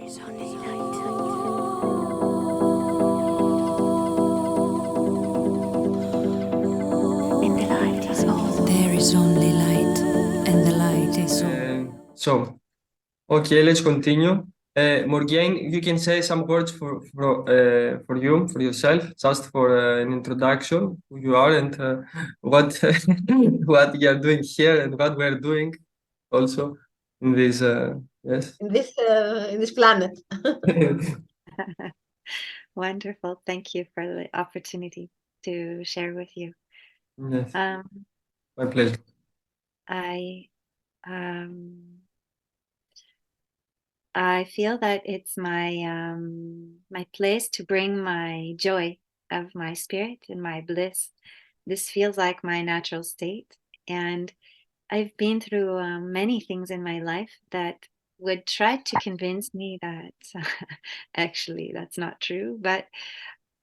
There is only light, and the light is all. So, okay, let's continue. Morgaine, you can say some words for yourself, just for an introduction, who you are and what what you are doing here and what we are doing also in this yes. In this planet. Wonderful. Thank you for the opportunity to share with you. Yes. My pleasure. I feel that it's my my place to bring my joy of my spirit and my bliss. This feels like my natural state, and I've been through many things in my life that would try to convince me that actually that's not true. But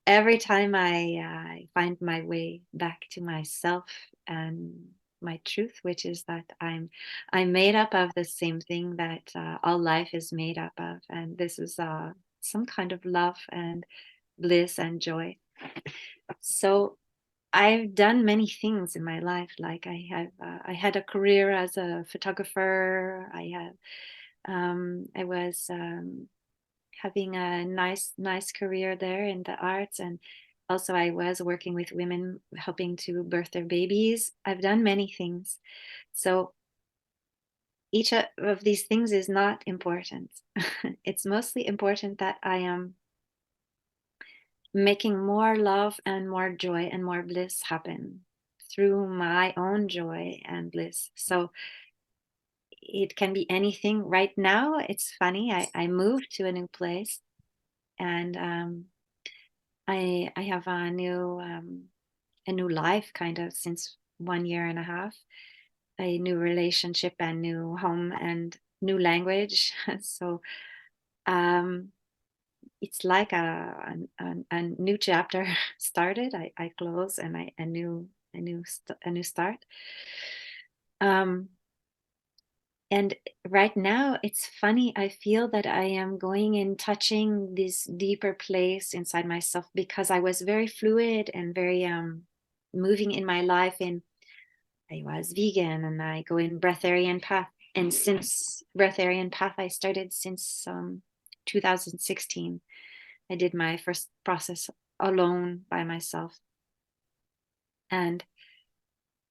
every time I find my way back to myself and my truth, which is that I'm made up of the same thing that all life is made up of, and this is some kind of love and bliss and joy. So I've done many things in my life. Like I had a career as a photographer. I was having a nice career there in the arts, and also I was working with women, helping to birth their babies. I've done many things. So each of these things is not important. It's mostly important that I am making more love and more joy and more bliss happen through my own joy and bliss. So it can be anything. Right now, it's funny. I moved to a new place, and I have a new life kind of since 1 year and a half, a new relationship and new home and new language. So it's like a new chapter started. I close and a new start. And right now, it's funny. I feel that I am going and touching this deeper place inside myself, because I was very fluid and very moving in my life. And I was vegan, and I go in breatharian path. And since breatharian path, I started since 2016. I did my first process alone by myself. And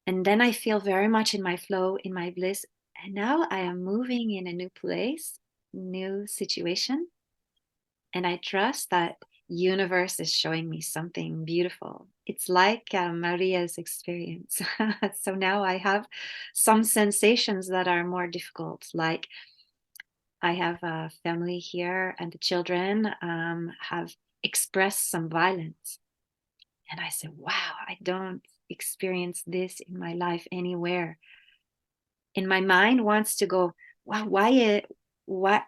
then I feel very much in my flow, in my bliss. And now I am moving in a new place, new situation. And I trust that universe is showing me something beautiful. It's like Maria's experience. So now I have some sensations that are more difficult. Like I have a family here, and the children have expressed some violence. And I said, wow, I don't experience this in my life anywhere. And my mind wants to go, wow, what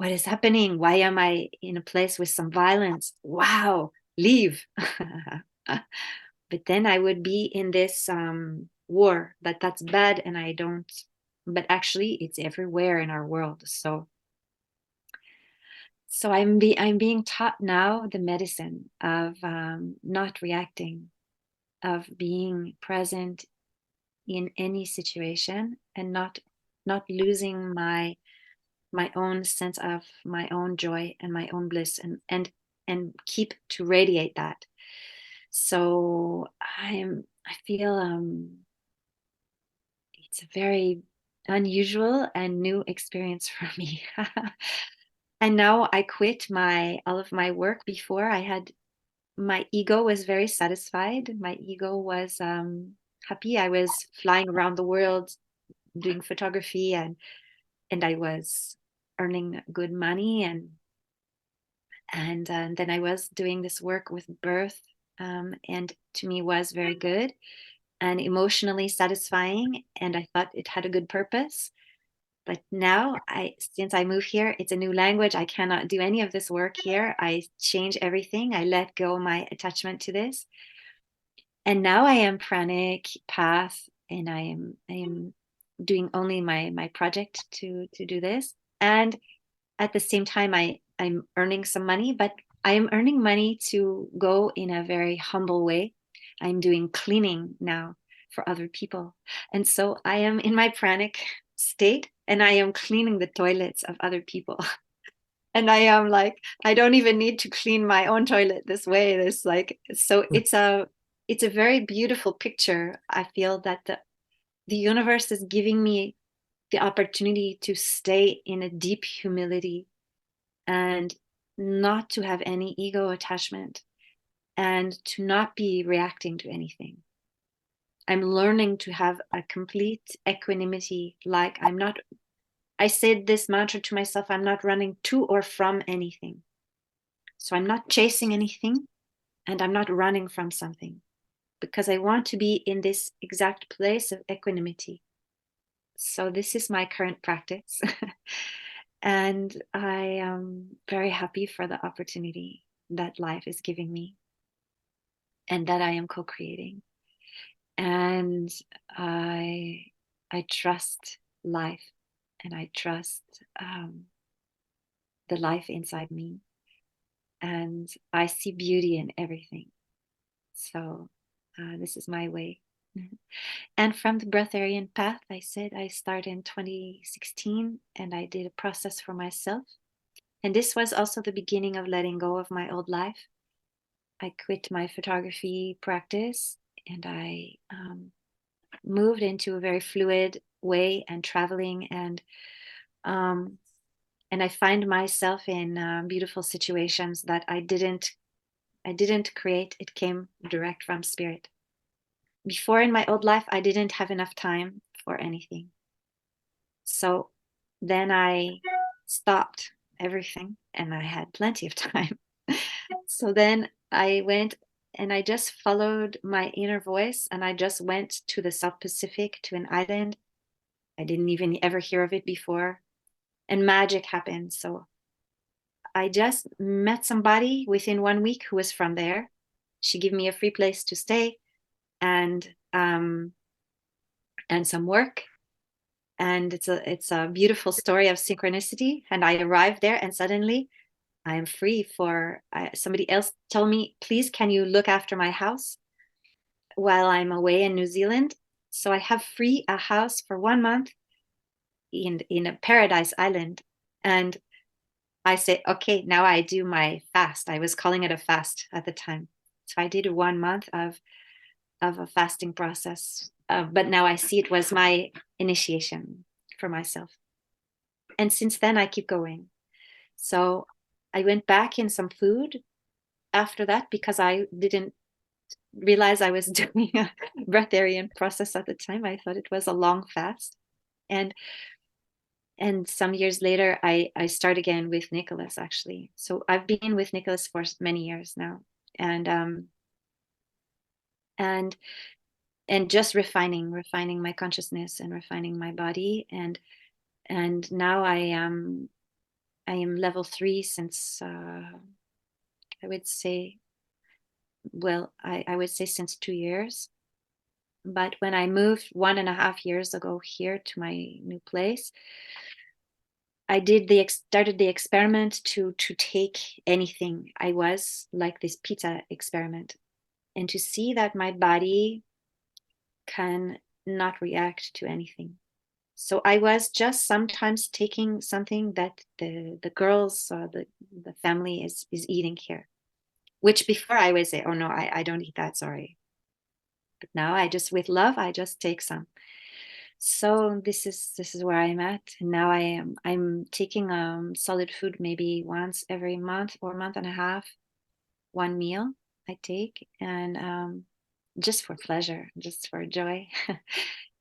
is happening? Why am I in a place with some violence? Wow, leave. But then I would be in this war, that's bad, and I don't, but actually it's everywhere in our world. So I'm being taught now the medicine of not reacting, of being present in any situation, and not losing my own sense of my own joy and my own bliss, and keep to radiate that. So I feel it's a very unusual and new experience for me. And now I quit all of my work. Before, I had, my ego was very satisfied. My ego was happy. I was flying around the world doing photography, and I was earning good money, and then I was doing this work with birth, and to me was very good and emotionally satisfying, and I thought it had a good purpose. But now, since I moved here, it's a new language. I cannot do any of this work here. I change everything. I let go my attachment to this. And now I am pranic path, and I am doing only my project to do this. And at the same time, I I'm earning some money, but I am earning money to go in a very humble way. I'm doing cleaning now for other people. And so I am in my pranic state and I am cleaning the toilets of other people. And I am like, I don't even need to clean my own toilet this way. It's like, so it's a very beautiful picture. I feel that the universe is giving me the opportunity to stay in a deep humility and not to have any ego attachment and to not be reacting to anything. I'm learning to have a complete equanimity. Like I said this mantra to myself, I'm not running to or from anything. So I'm not chasing anything and I'm not running from something because I want to be in this exact place of equanimity. So this is my current practice. And I am very happy for the opportunity that life is giving me and that I am co-creating. And I trust life and I trust the life inside me. And I see beauty in everything. So this is my way. And from the Breatharian path, I said I started in 2016 and I did a process for myself. And this was also the beginning of letting go of my old life. I quit my photography practice and I moved into a very fluid way and traveling and I find myself in beautiful situations that I didn't create. It came direct from spirit. Before in my old life, I didn't have enough time for anything. So then I stopped everything and I had plenty of time. So then I went and I just followed my inner voice and I just went to the South Pacific, to an island. I didn't even ever hear of it before. And magic happened. So I just met somebody within 1 week who was from there. She gave me a free place to stay and some work. And it's a beautiful story of synchronicity. And I arrived there and suddenly I am free for somebody else told me, please, can you look after my house while I'm away in New Zealand? So I have free a house for 1 month in a paradise island. And I say, okay, now I do my fast. I was calling it a fast at the time. So I did 1 month of a fasting process. But now I see it was my initiation for myself. And since then I keep going. So I went back in some food after that because I didn't realize I was doing a breatharian process at the time. I thought it was a long fast. And some years later, I start again with Nicholas, actually. So I've been with Nicholas for many years now. And just refining my consciousness and refining my body. And now I am level 3 since I would say, well, I would say since 2 years. But when I moved 1.5 years ago here to my new place, I started the experiment to take anything. I was like this pizza experiment, and to see that my body can not react to anything. So I was just sometimes taking something that the girls or the family is eating here, which before I would say, oh no, I don't eat that, sorry. But now I just, with love, I just take some. So this is where I'm at. And now I'm taking solid food maybe once every month or month and a half, 1 meal I take, and just for pleasure, just for joy,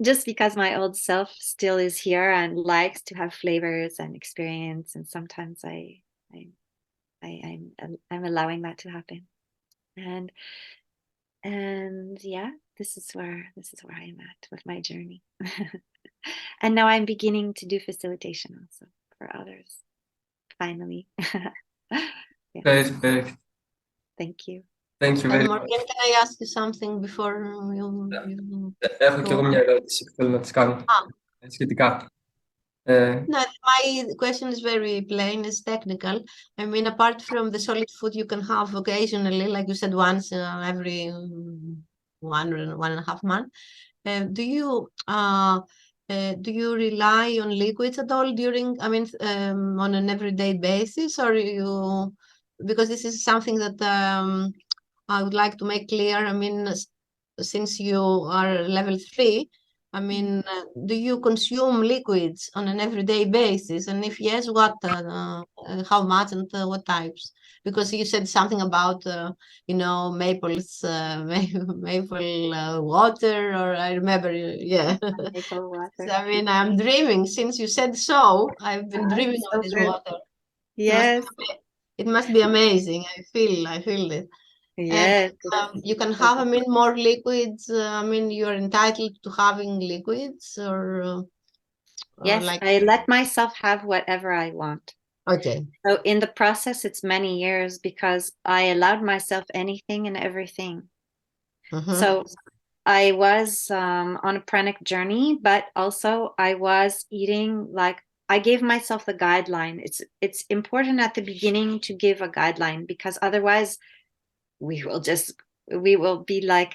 just because my old self still is here and likes to have flavors and experience. And sometimes I'm allowing that to happen. And yeah, this is where I am at with my journey. And now I'm beginning to do facilitation also for others. Finally. Yes. Great. Thank you. Thank you very much. Morgan, can I ask you something before you Έχω και εγώ μια ερώτηση που θέλω να της κάνω σχετικά. No, my question is very plain, it's technical. I mean, apart from the solid food you can have occasionally, like you said, once every 1.5 months, do you rely on liquids at all during, I mean, on an everyday basis, or you, because this is something that I would like to make clear. I mean, since you are level 3, I mean, do you consume liquids on an everyday basis? And if yes, what, how much and what types? Because you said something about, you know, maples, maple water, or I remember, yeah. Maple water. So, I mean, I'm dreaming. Since you said so, I've been dreaming So of this good. water. Yes, It must be amazing. I feel it. And yes, you can have, I mean, more liquids. I mean, you're entitled to having liquids, or yes. like, I let myself have whatever I want. okay. So in the process, it's many years because I allowed myself anything and everything. Mhm. So I was on a pranic journey, but also I was eating, like, I gave myself the guideline. It's important at the beginning to give a guideline, because otherwise we will be like,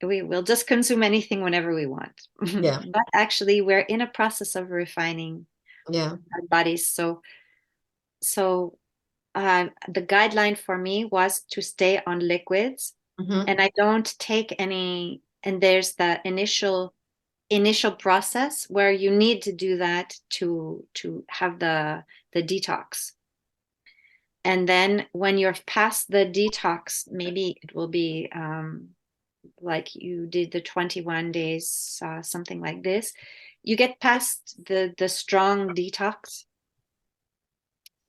we will just consume anything whenever we want. Yeah. But actually we're in a process of refining Yeah. our bodies. So the guideline for me was to stay on liquids, Mhm. and I don't take any, and there's the initial process where you need to do that to have the detox. And then when you're past the detox, maybe it will be like you did the 21 days, something like this. You get past the strong detox,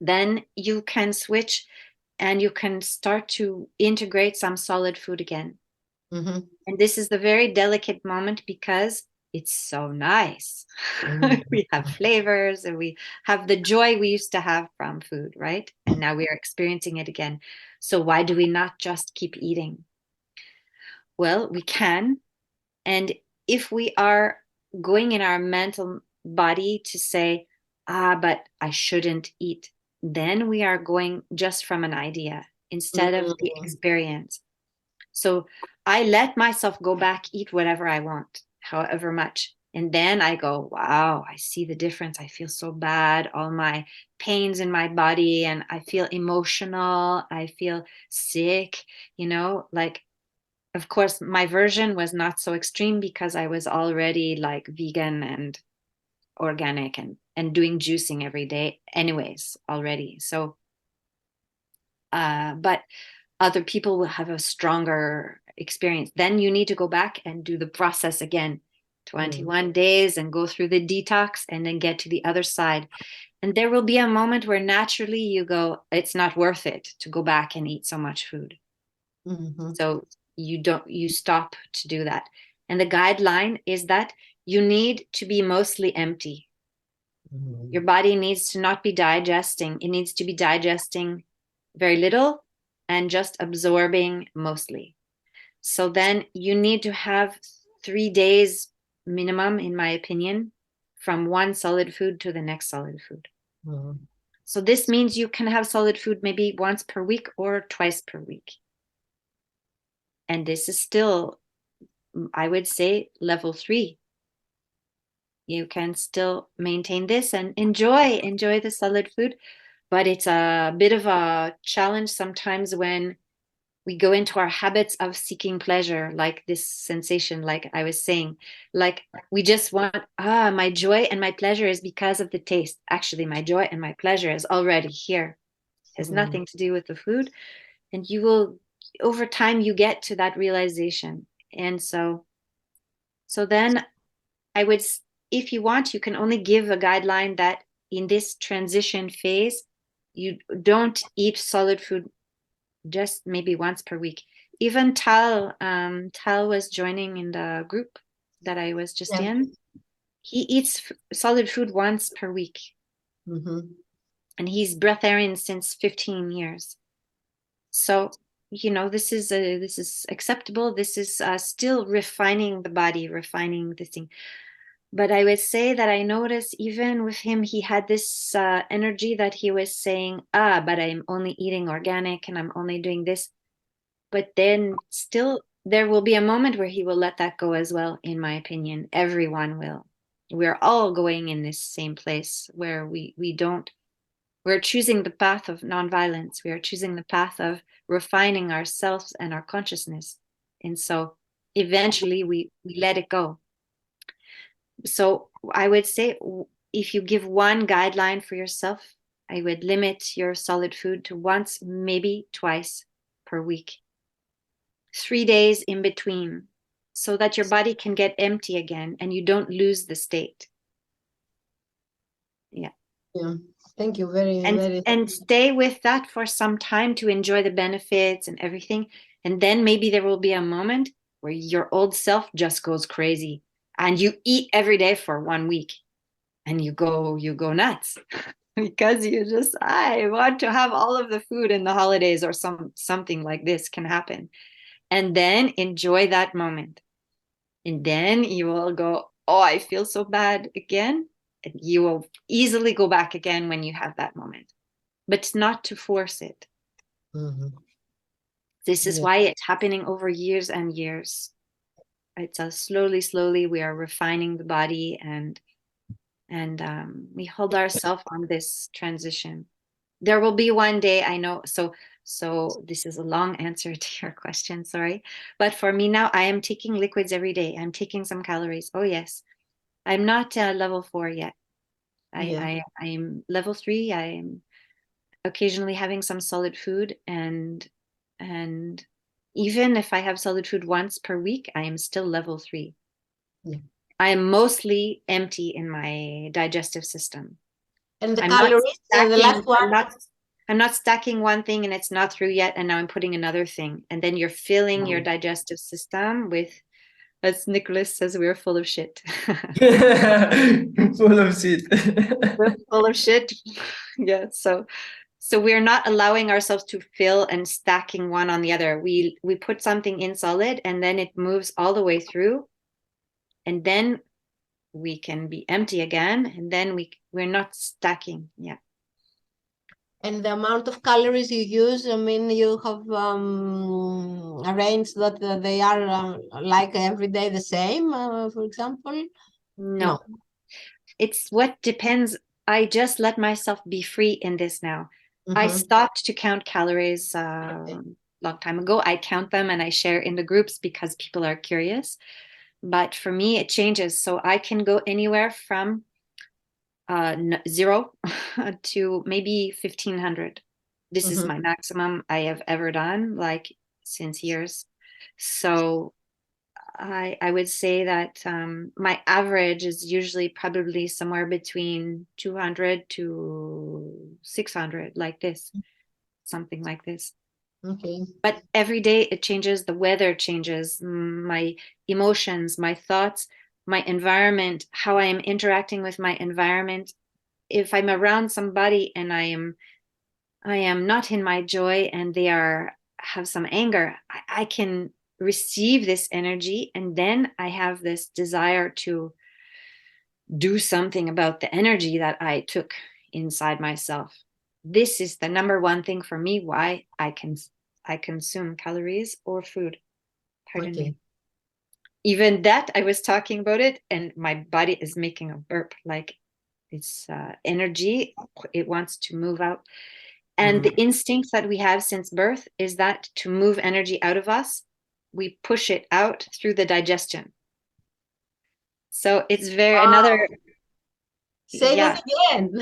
then you can switch and you can start to integrate some solid food again. Mhm. And this is the very delicate moment because it's so nice. Mhm. We have flavors and we have the joy we used to have from food, right? And now we are experiencing it again. So why do we not just keep eating? Well, we can. And if we are going in our mental body to say, but I shouldn't eat, then we are going just from an idea instead of the Mhm. experience. So I let myself go back, eat whatever I want, however much. And then I go, wow, I see the difference. I feel so bad, all my pains in my body, and I feel emotional. I feel sick, like, of course, my version was not so extreme because I was already like vegan and organic and doing juicing every day anyways already. So, but other people will have a stronger experience. Then you need to go back and do the process again, 21 days, and go through the detox and then get to the other side. And there will be a moment where naturally you go, it's not worth it to go back and eat so much food. Mhm. So you stop to do that. And the guideline is that you need to be mostly empty. Mhm. Your body needs to not be digesting. It needs to be digesting very little and just absorbing mostly. So then you need to have 3 days minimum, in my opinion, from one solid food to the next solid food. Mhm. So this means you can have solid food maybe once per week or twice per week. And this is still, I would say, level 3. You can still maintain this and enjoy the solid food, but it's a bit of a challenge sometimes when we go into our habits of seeking pleasure, like this sensation, like I was saying, like we just want, my joy and my pleasure is because of the taste. Actually, my joy and my pleasure is already here. It has nothing to do with the food. And you will, over time, you get to that realization. And so then I would, if you want, you can only give a guideline that in this transition phase, you don't eat solid food just maybe once per week. Even Tal was joining in the group that I was just Yeah. in. He eats solid food once per week. Mhm. And he's breatharian since 15 years. So, this is acceptable. This is still refining the body, refining this thing. But I would say that I noticed even with him, he had this energy that he was saying, but I'm only eating organic and I'm only doing this. But then still there will be a moment where he will let that go as well, in my opinion. Everyone will. We're all going in this same place where we're choosing the path of nonviolence. We are choosing the path of refining ourselves and our consciousness. And so eventually we let it go. So I would say, if you give one guideline for yourself, I would limit your solid food to once, maybe twice per week. 3 days in between, so that your body can get empty again and you don't lose the state. Yeah. Yeah. Thank you very, And stay with that for some time to enjoy the benefits and everything. And then maybe there will be a moment where your old self just goes crazy and you eat every day for 1 week and you go nuts because you just, I want to have all of the food in the holidays, or something like this can happen. And then enjoy that moment. And then you will go, oh, I feel so bad again. And you will easily go back again when you have that moment, but not to force it. This is why it's happening over years and years. It's slowly we are refining the body, and we hold ourselves on this transition. There will be one day, I know. So this is a long answer to your question, sorry. But for me now, I am taking liquids every day. I'm taking some calories. Oh yes. I'm not level 4 yet. I'm level 3. I am occasionally having some solid food, and even if I have solid food once per week, I am still level 3. I am mostly empty in my digestive system. And the calories, the last one. I'm not stacking one thing and it's not through yet, and now I'm putting another thing. And then you're filling your digestive system with, as Nicholas says, we're full of shit. Full of shit. We're full of shit. Yeah. So we're not allowing ourselves to fill and stacking one on the other. We put something in solid and then it moves all the way through. And then we can be empty again. And then we're not stacking. Yeah. And the amount of calories you use, I mean, you have arranged that they are like every day the same, for example? No. It's what depends. I just let myself be free in this now. I stopped to count calories long time ago. I count them and I share in the groups because people are curious. But for me, it changes. So I can go anywhere from 0 to maybe 1,500. This is my maximum I have ever done, like since years. So I would say that my average is usually probably somewhere between 200 to 600, like this, something like this. Okay. But every day it changes. The weather changes, my emotions, my thoughts, my environment, how I am interacting with my environment. If I'm around somebody and I am not in my joy and they have some anger, I can receive this energy, and then I have this desire to do something about the energy that I took inside myself. This is the number one thing for me why I consume calories or food. Pardon me. Even that, I was talking about it and my body is making a burp, like it's energy, it wants to move out. And the instincts that we have since birth is that to move energy out of us, we push it out through the digestion. So it's another. Say that again.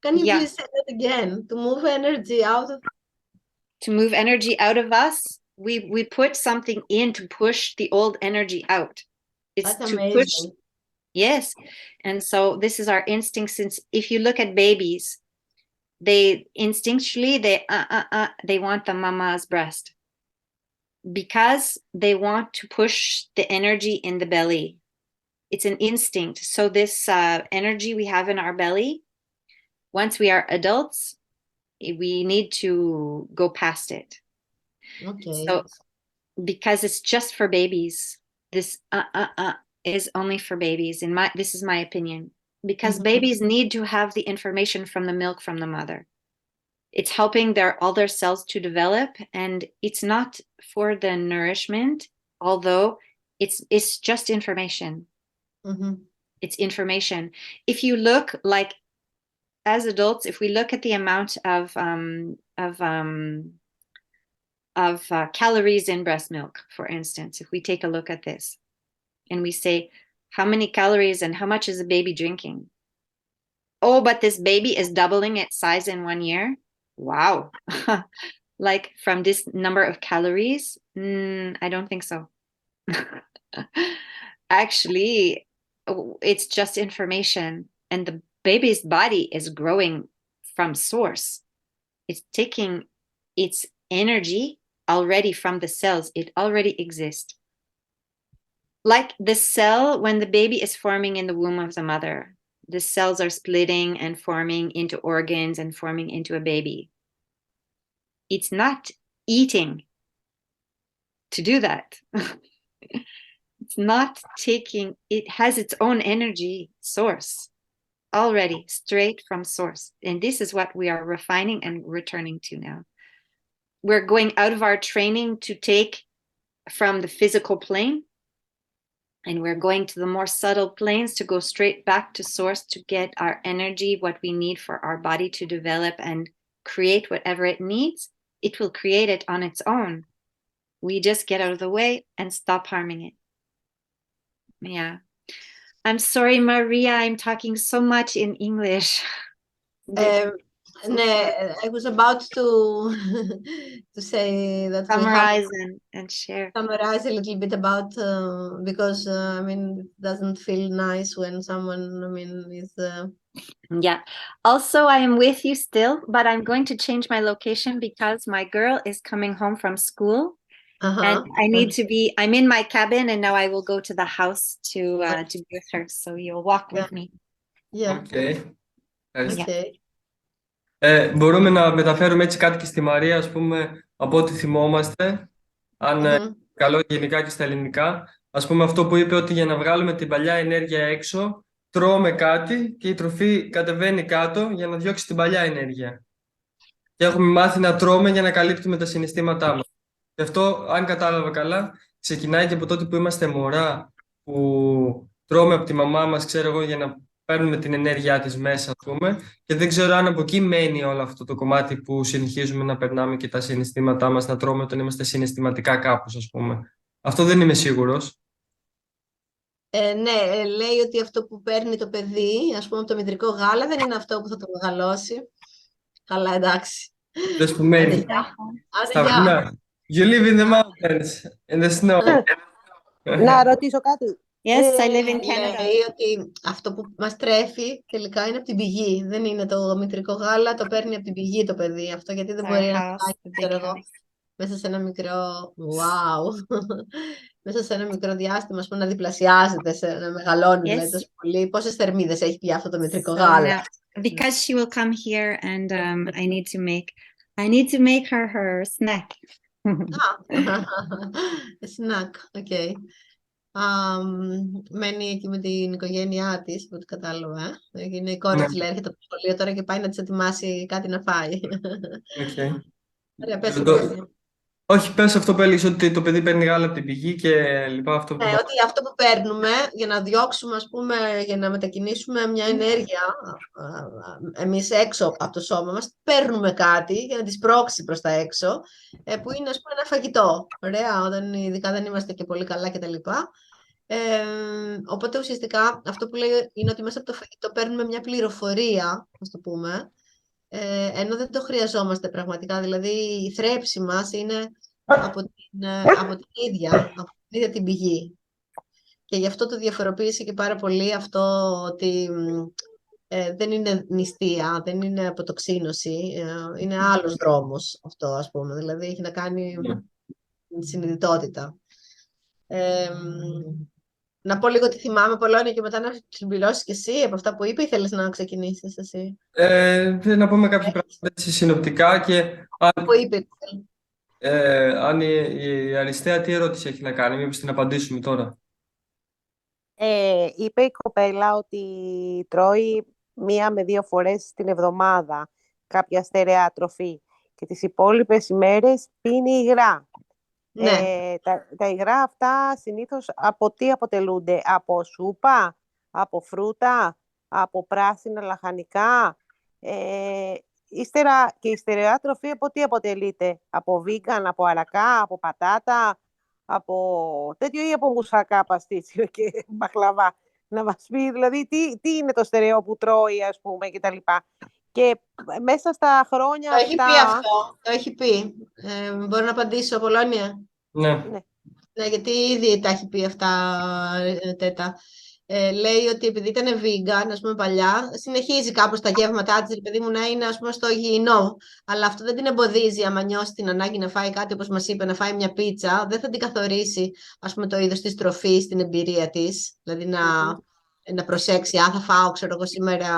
Can you please say that again? To move energy out of. To move energy out of us, we put something in to push the old energy out. It's That's to amazing. push. Yes. And so this is our instinct. Since if you look at babies, they instinctually, they want the mama's breast because they want to push the energy in the belly. It's an instinct. So this energy we have in our belly, once we are adults, we need to go past it. Okay. So because it's just for babies, this is only for babies. This is my opinion, because babies need to have the information from the milk from the mother. It's helping all their cells to develop, and it's not for the nourishment, although it's just information. It's information. If you look, like, as adults, if we look at the amount of calories in breast milk, for instance, if we take a look at this and we say, how many calories and how much is a baby drinking? Oh, but this baby is doubling its size in 1 year. Wow. Like, from this number of calories? I don't think so. Actually, it's just information, and the baby's body is growing from source. It's taking its energy already from the cells. It already exists. Like the cell, when the baby is forming in the womb of the mother, the cells are splitting and forming into organs and forming into a baby. It's not eating to do that. It's not taking, it has its own energy source already, straight from source. And this is what we are refining and returning to now. We're going out of our training to take from the physical plane, and we're going to the more subtle planes to go straight back to source, to get our energy, what we need for our body to develop and create whatever it needs. It will create it on its own. We just get out of the way and stop harming it. Yeah. I'm sorry, Maria, I'm talking so much in English. I was about to to say that Summarize and share. Summarize a little bit about because I mean, it doesn't feel nice when someone, I mean, is Yeah. Also, I am with you still, but I'm going to change my location because my girl is coming home from school. And I need to be, I'm in my cabin, and now I will go to the house to be with her. So you'll walk with me. Yeah. Okay. Okay. Μπορούμε να μεταφέρουμε έτσι κάτι και στη Μαρία, ας πούμε, από ό,τι θυμόμαστε, αν καλό γενικά και στα ελληνικά. Ας πούμε αυτό που είπε, ότι για να βγάλουμε την παλιά ενέργεια έξω, τρώμε κάτι και η τροφή κατεβαίνει κάτω για να διώξει την παλιά ενέργεια. Και έχουμε μάθει να τρώμε για να καλύπτουμε τα συναισθήματά μας. Και αυτό, αν κατάλαβα καλά, ξεκινάει και από τότε που είμαστε μωρά, που τρώμε από τη μαμά μας, ξέρω εγώ, για να παίρνουμε την ενέργειά της μέσα, ας πούμε, και δεν ξέρω αν από εκεί μένει όλο αυτό το κομμάτι που συνεχίζουμε να περνάμε και τα συναισθήματά μας, να τρώμε όταν είμαστε συναισθηματικά κάπως, ας πούμε. Αυτό δεν είμαι σίγουρος. Ναι, λέει ότι αυτό που παίρνει το παιδί, ας πούμε, από το μητρικό γάλα, δεν είναι αυτό που θα το μεγαλώσει. Καλά, εντάξει. Δες που μένει. Στα βουνά. You live in the mountains, in the snow. Να ρωτήσω κάτι. Yes, I live in Canada. Λέει ότι αυτό που μας τρέφει τελικά είναι από την πηγή. Δεν είναι το μητρικό γάλα, το παίρνει από την πηγή το παιδί. Αυτό γιατί δεν μπορεί να φάει, ξέρω εγώ, μέσα σε ένα μικρό, μέσα σε ένα μικρό διάστημα, ας πούμε, να διπλασιάζεται, να μεγαλώνει, δηλαδή, τόσο πολύ. Πόσες θερμίδες έχει πια αυτό το μητρικό γάλα? Because she will come here and I need to make her snack. Snack, okay. Μένει εκεί με την οικογένειά της, από ό,τι κατάλαβα. Είναι η κόρη της, λέει, έρχεται από το σχολείο τώρα και πάει να της ετοιμάσει κάτι να φάει. Ωραία, πες το. Όχι, πες αυτό που έλεγες, ότι το παιδί παίρνει γάλα από την πηγή και λοιπά. Αυτό που... Ναι, ότι αυτό που παίρνουμε για να διώξουμε, ας πούμε, για να μετακινήσουμε μια ενέργεια εμείς έξω από το σώμα μας, παίρνουμε κάτι για να τη σπρώξει προς τα έξω, που είναι, ας πούμε, ένα φαγητό. Ωραία, όταν ειδικά δεν είμαστε και πολύ καλά κτλ. Οπότε ουσιαστικά αυτό που λέει είναι ότι μέσα από το φαγητό παίρνουμε μια πληροφορία, ας το πούμε, ενώ δεν το χρειαζόμαστε πραγματικά. Δηλαδή η θρέψη μας είναι από την ίδια την πηγή. Και γι' αυτό το διαφοροποίησε και πάρα πολύ αυτό ότι δεν είναι νηστεία, δεν είναι αποτοξίνωση, είναι άλλος δρόμος αυτό, ας πούμε. Δηλαδή έχει να κάνει με τη συνειδητότητα. Να πω λίγο τι θυμάμαι, Πολώνια, και μετά να συμπληρώσεις και εσύ από αυτά που είπε, ή θέλεις να ξεκινήσεις εσύ? Να πούμε κάποια πράγματα συνοπτικά και που είπε. Αν η Αριστεία τι ερώτηση έχει να κάνει, μήπως την απαντήσουμε τώρα? είπε η κοπέλα ότι τρώει 1 με 2 φορές την εβδομάδα κάποια στερεά τροφή και τις υπόλοιπες ημέρες πίνει υγρά. Ναι. Τα υγρά αυτά συνήθως από τι αποτελούνται? Από σούπα, από φρούτα, από πράσινα λαχανικά. Ύστερα και η στερεά τροφή από τι αποτελείται? Από βίγκαν, από αρακά, από πατάτα, από τέτοιο ή από μουσακά, παστίτσιο και μπαχλαβά? Να μας πει δηλαδή τι είναι το στερεό που τρώει, ας πούμε, και τα λοιπά. Και μέσα στα χρόνια Το έχει αυτά... πει αυτό, το έχει πει. Μπορώ να απαντήσω, Πολώνια? Ναι. Ναι, γιατί ήδη τα έχει πει αυτά, Τέτα. Λέει ότι επειδή ήταν vegan, ας πούμε, παλιά, συνεχίζει κάπως τα γεύματά της, παιδί μου, να είναι, ας πούμε, στο υγιεινό. Αλλά αυτό δεν την εμποδίζει, άμα νιώσει την ανάγκη να φάει κάτι, όπως μας είπε, να φάει μια πίτσα, δεν θα την καθορίσει, ας πούμε, το είδος της τροφής, την εμπειρία της. Δηλαδή να προσέξει, αν θα φάω, ξέρω εγώ, σήμερα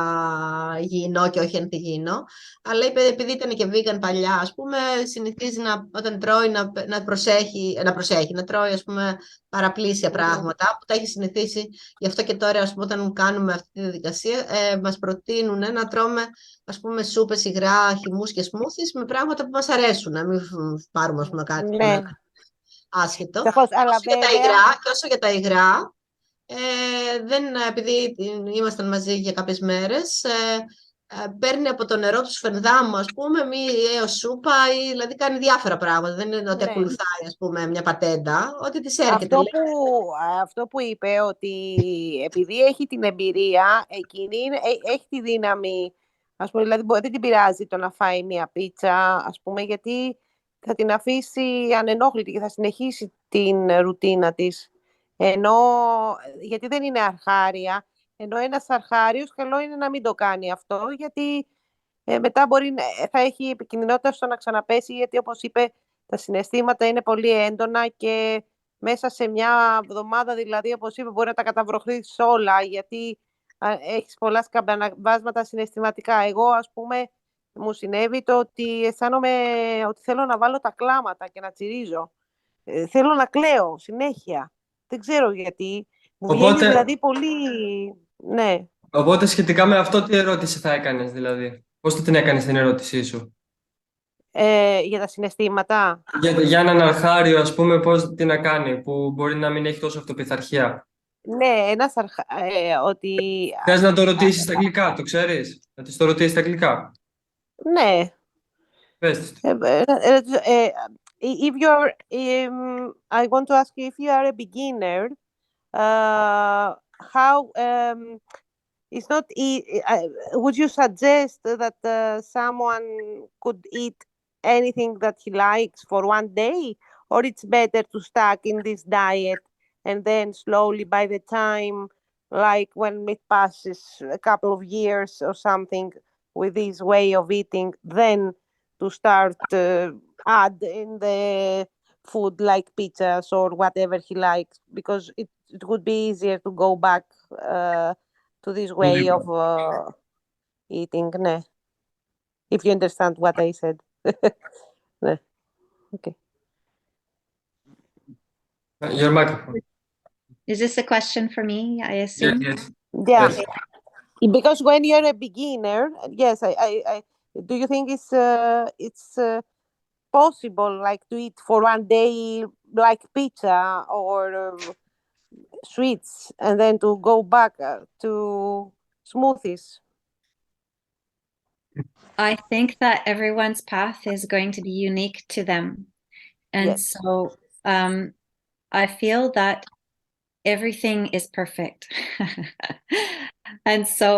υγιεινό και όχι αντιγιεινό. Αλλά είπε, επειδή ήταν και vegan παλιά, ας πούμε, συνηθίζει όταν τρώει να τρώει, ας πούμε, παραπλήσια πράγματα που τα έχει συνηθίσει. Γι' αυτό και τώρα, ας πούμε, όταν κάνουμε αυτή τη διαδικασία, μας προτείνουν να τρώμε, ας πούμε, σούπες, υγρά, χυμούς και σμούθις με πράγματα που μας αρέσουν. Να μην πάρουμε, ας πούμε, κάτι άσχετο. Και όσο για τα υγρά, επειδή ήμασταν μαζί για κάποιες μέρες, παίρνει από το νερό του σφενδάμου, ας πούμε, έως σούπα, ή δηλαδή κάνει διάφορα πράγματα. Δεν είναι ότι ακολουθάει, ας πούμε, μια πατέντα, ότι της έρχεται. Αυτό που είπε, ότι επειδή έχει την εμπειρία, εκείνη έχει τη δύναμη, ας πούμε, δηλαδή δεν την πειράζει το να φάει μια πίτσα, ας πούμε, γιατί θα την αφήσει ανενόχλητη και θα συνεχίσει την ρουτίνα της. Γιατί δεν είναι αρχάρια, ενώ ένας αρχάριος καλό είναι να μην το κάνει αυτό, γιατί μετά θα έχει επικινδυνότητα στο να ξαναπέσει, γιατί όπως είπε, τα συναισθήματα είναι πολύ έντονα και μέσα σε μια εβδομάδα, δηλαδή, όπως είπε, μπορεί να τα καταβροχθείς όλα, γιατί έχεις πολλά σκαμπαναβάσματα συναισθηματικά. Εγώ, ας πούμε, μου συνέβη το ότι αισθάνομαι ότι θέλω να βάλω τα κλάματα και να τσιρίζω. Θέλω να κλαίω συνέχεια. Δεν ξέρω γιατί. Μου βγαίνει δηλαδή πολύ... Ναι. Οπότε σχετικά με αυτό, τι ερώτηση θα έκανες, δηλαδή? Πώς θα την έκανες την ερώτησή σου? Για τα συναισθήματα. Για έναν αρχάριο, ας πούμε, πώς τι να κάνει, που μπορεί να μην έχει τόσο αυτοπιθαρχία. Ναι, ότι... Θες να το ρωτήσεις στα αγγλικά, το ξέρεις? Να της το ρωτήσεις στα αγγλικά. Ναι. Πες της. I want to ask you, if you are a beginner, how... It's not. Would you suggest that someone could eat anything that he likes for one day, or it's better to stuck in this diet and then slowly, by the time, like when it passes a couple of years or something, with this way of eating, then to start add in the food like pizzas or whatever he likes, because it would be easier to go back to this way of eating, ναι. If you understand what I said. Ναι. Okay. Your microphone. Is this a question for me, I assume? Yes. Yeah. Yes. Because when you're a beginner, yes, I do you think it's possible, like, to eat for one day like pizza or sweets, and then to go back to smoothies? I think that everyone's path is going to be unique to them. And Yes. so I feel that everything is perfect. And so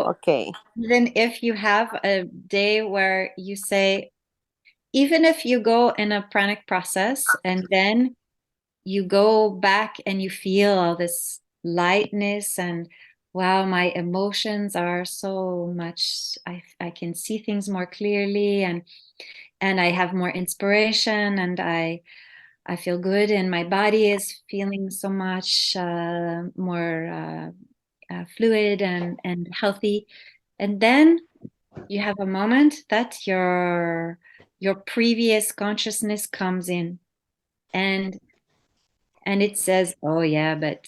even if you have a day where you say, even if you go in a pranic process and then you go back and you feel all this lightness and wow, my emotions are so much, I can see things more clearly, and I have more inspiration, and I feel good, and my body is feeling so much more fluid and healthy. And then you have a moment that your previous consciousness comes in, and it says, oh yeah, but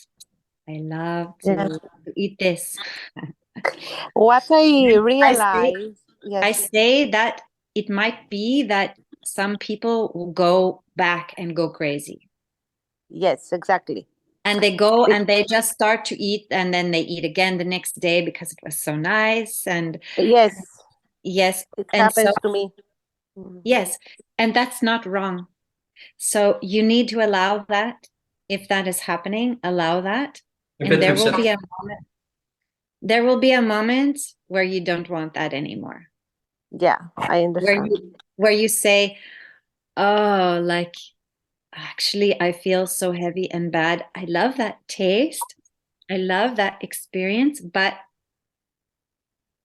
I love Yeah. to eat this. What I I realized, I yes, say that it might be that some people will go back and go crazy. yes, exactly. And they go It- and they just start to eat, and then they eat again the next day because it was so nice. And Yes, yes, it and so happens to me. yes, and that's not wrong. So you need to allow that. If that is happening, allow that. And Repeat there will yourself. be a moment, there will be a moment where you don't want that anymore. Yeah, I Where understand. you say, oh, like actually I feel so heavy and bad. I love that taste. I love that experience, but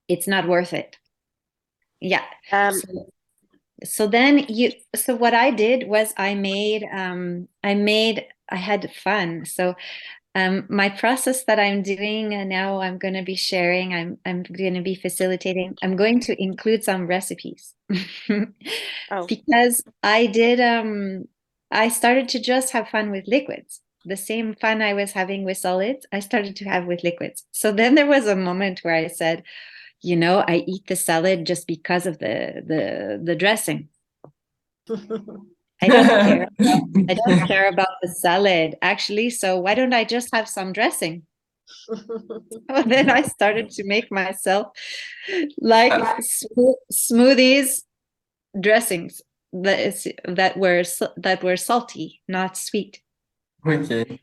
it's not worth it. Yeah. Um, So then so what I did was I had fun. So my process that I'm doing, and now I'm going to be sharing, I'm going to be facilitating, I'm going to include some recipes. oh, Because I started to just have fun with liquids. The same fun I was having with solids, I started to have with liquids. So then there was a moment where I said, I eat the salad just because of the dressing. I don't care. I don't care about the salad, actually. So why don't I just have some dressing? And then I started to make myself like smoothies, dressings that were salty, not sweet. Okay.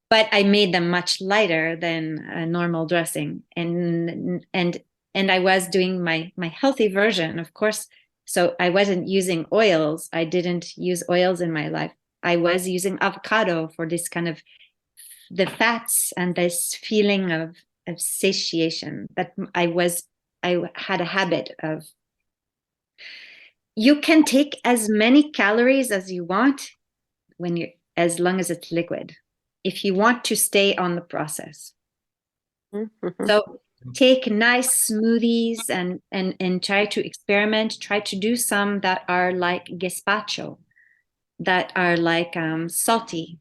But I made them much lighter than a normal dressing, and I was doing my healthy version, of course. So I wasn't using oils. I didn't use oils in my life. I was using avocado for this kind of the fats and this feeling of satiation that I had a habit of. You can take as many calories as you want as long as it's liquid, if you want to stay on the process. So take nice smoothies and try to experiment. Try to do some that are like gazpacho, that are like salty.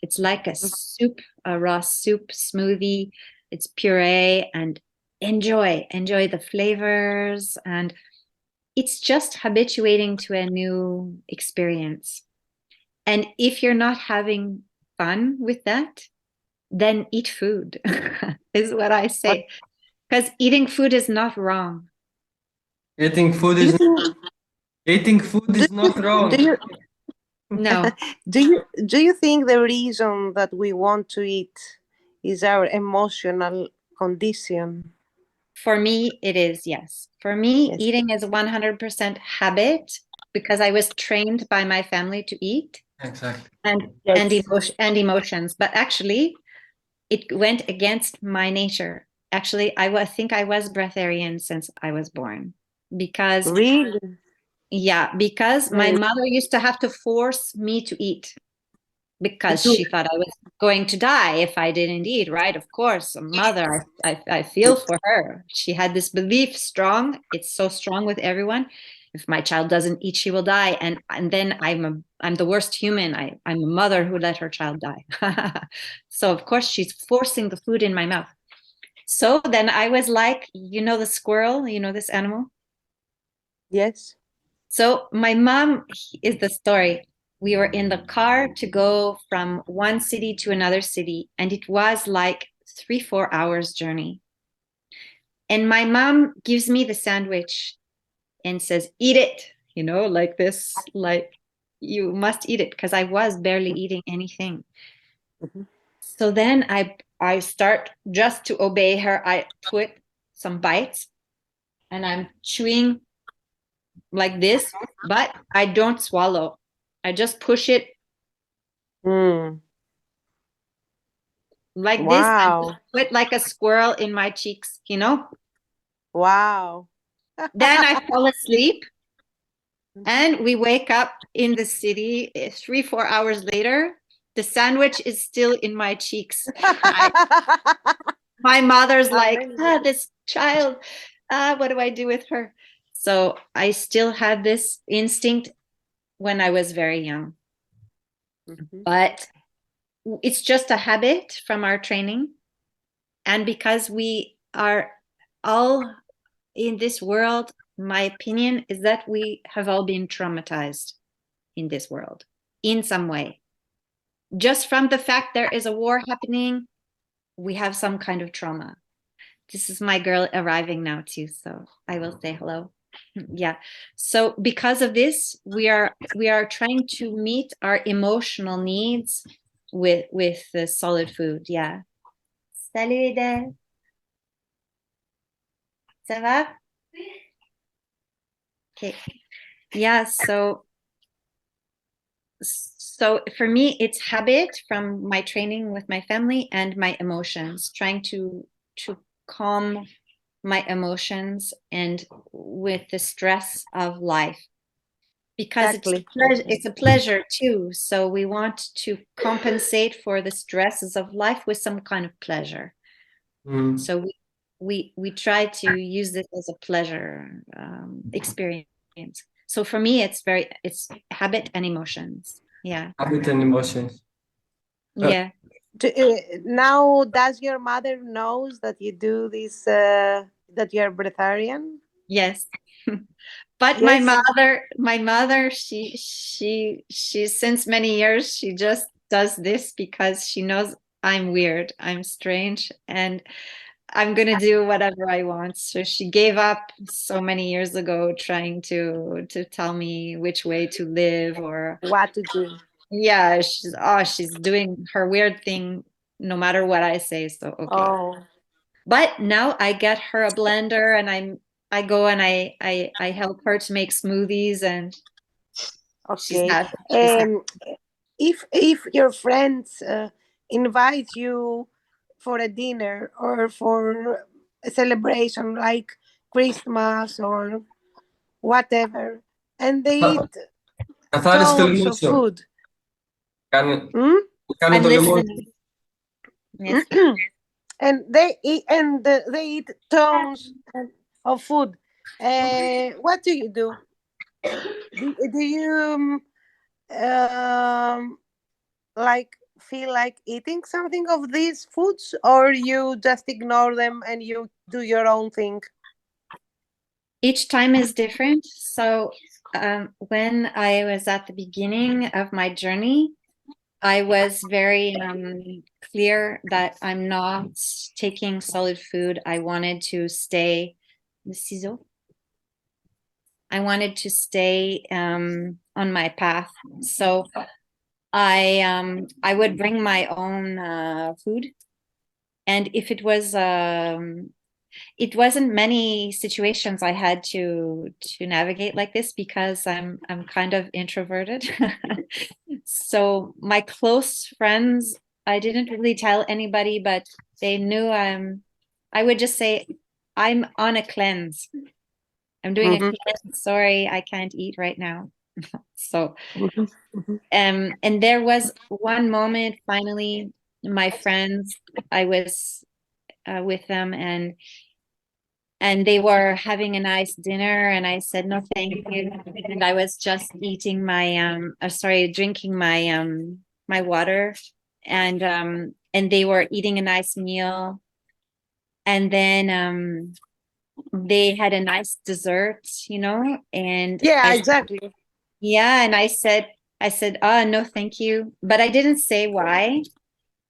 It's like a soup, a raw soup smoothie. It's puree, and enjoy the flavors, and it's just habituating to a new experience. And if you're not having fun with that, then eat food, is what I say. Because eating food is not wrong. Eating food is not wrong. do you No, do you think the reason that we want to eat is our emotional condition? for me, it is, yes. For me, Yes. eating is 100% habit because I was trained by my family to eat, Exactly. and Yes. emotions. But actually, it went against my nature. Actually, I think I was breatharian since I was born. Because Really? my mother used to have to force me to eat, because she thought I was going to die if I didn't eat, right? Of course, a mother, I feel for her. She had this belief strong. It's so strong with everyone. If my child doesn't eat, she will die. And then I'm the worst human. I'm a mother who let her child die. So of course she's forcing the food in my mouth. So then I was like, the squirrel, this animal. Yes. So my mom is the story. We were in the car to go from one city to another city, and it was like 3-4 hours journey. And my mom gives me the sandwich and says, eat it, like this, like you must eat it, because I was barely eating anything. So then I start just to obey her. I put some bites and I'm chewing like this, but I don't swallow. I just push it like this and Wow. put like a squirrel in my cheeks, Wow. Then I fall asleep and we wake up in the city 3-4 hours later. The sandwich is still in my cheeks. My mother's like, this child, what do I do with her? So I still had this instinct when I was very young. But it's just a habit from our training. And because we are all in this world, my opinion is that we have all been traumatized in this world in some way. Just from the fact there is a war happening, we have some kind of trauma. This is my girl arriving now too, so I will say hello. Yeah. So because of this, we are trying to meet our emotional needs with the solid food. Yeah. Salut Eden. Ça va? Okay. Yeah, so for me, it's habit from my training with my family and my emotions, trying to calm my emotions and with the stress of life, because Exactly. it's a pleasure too. So we want to compensate for the stresses of life with some kind of pleasure. So we try to use this as a pleasure experience. So for me, it's habit and emotions. Yeah. Habit and emotions. Yeah. Now, does your mother knows that you do this, that you're breatharian? Yes. But Yes. my mother, she since many years, she just does this because she knows I'm weird, I'm strange, and I'm gonna do whatever I want. So she gave up so many years ago trying to tell me which way to live or What to do. yeah, she's doing her weird thing no matter what I say. So okay. Oh. But now I get her a blender and I go and I help her to make smoothies and she's Okay. happy. If your friends invite you for a dinner or for a celebration like Christmas or whatever, and they eat Καθάρισε το tons λαιμό of σου. food, Κάνε I'm το λαιμό σου. listening. Yes. and they eat tons of food, what do you do? Do you like feel like eating something of these foods, or you just ignore them and you do your own thing? Each time is different. So when I was at the beginning of my journey, I was very clear that I'm not taking solid food. I wanted to stay on my path. So I would bring my own food, and if it was it wasn't many situations I had to navigate like this because I'm kind of introverted. So my close friends, I didn't really tell anybody, but they knew I would just say I'm on a cleanse. I'm doing a cleanse. Sorry, I can't eat right now. So and there was one moment finally, my friends, I was with them and they were having a nice dinner and I said no thank you, and I was just eating my drinking my my water, and they were eating a nice meal, and then they had a nice dessert, and Yeah, exactly. yeah, and I said oh no thank you, but I didn't say why.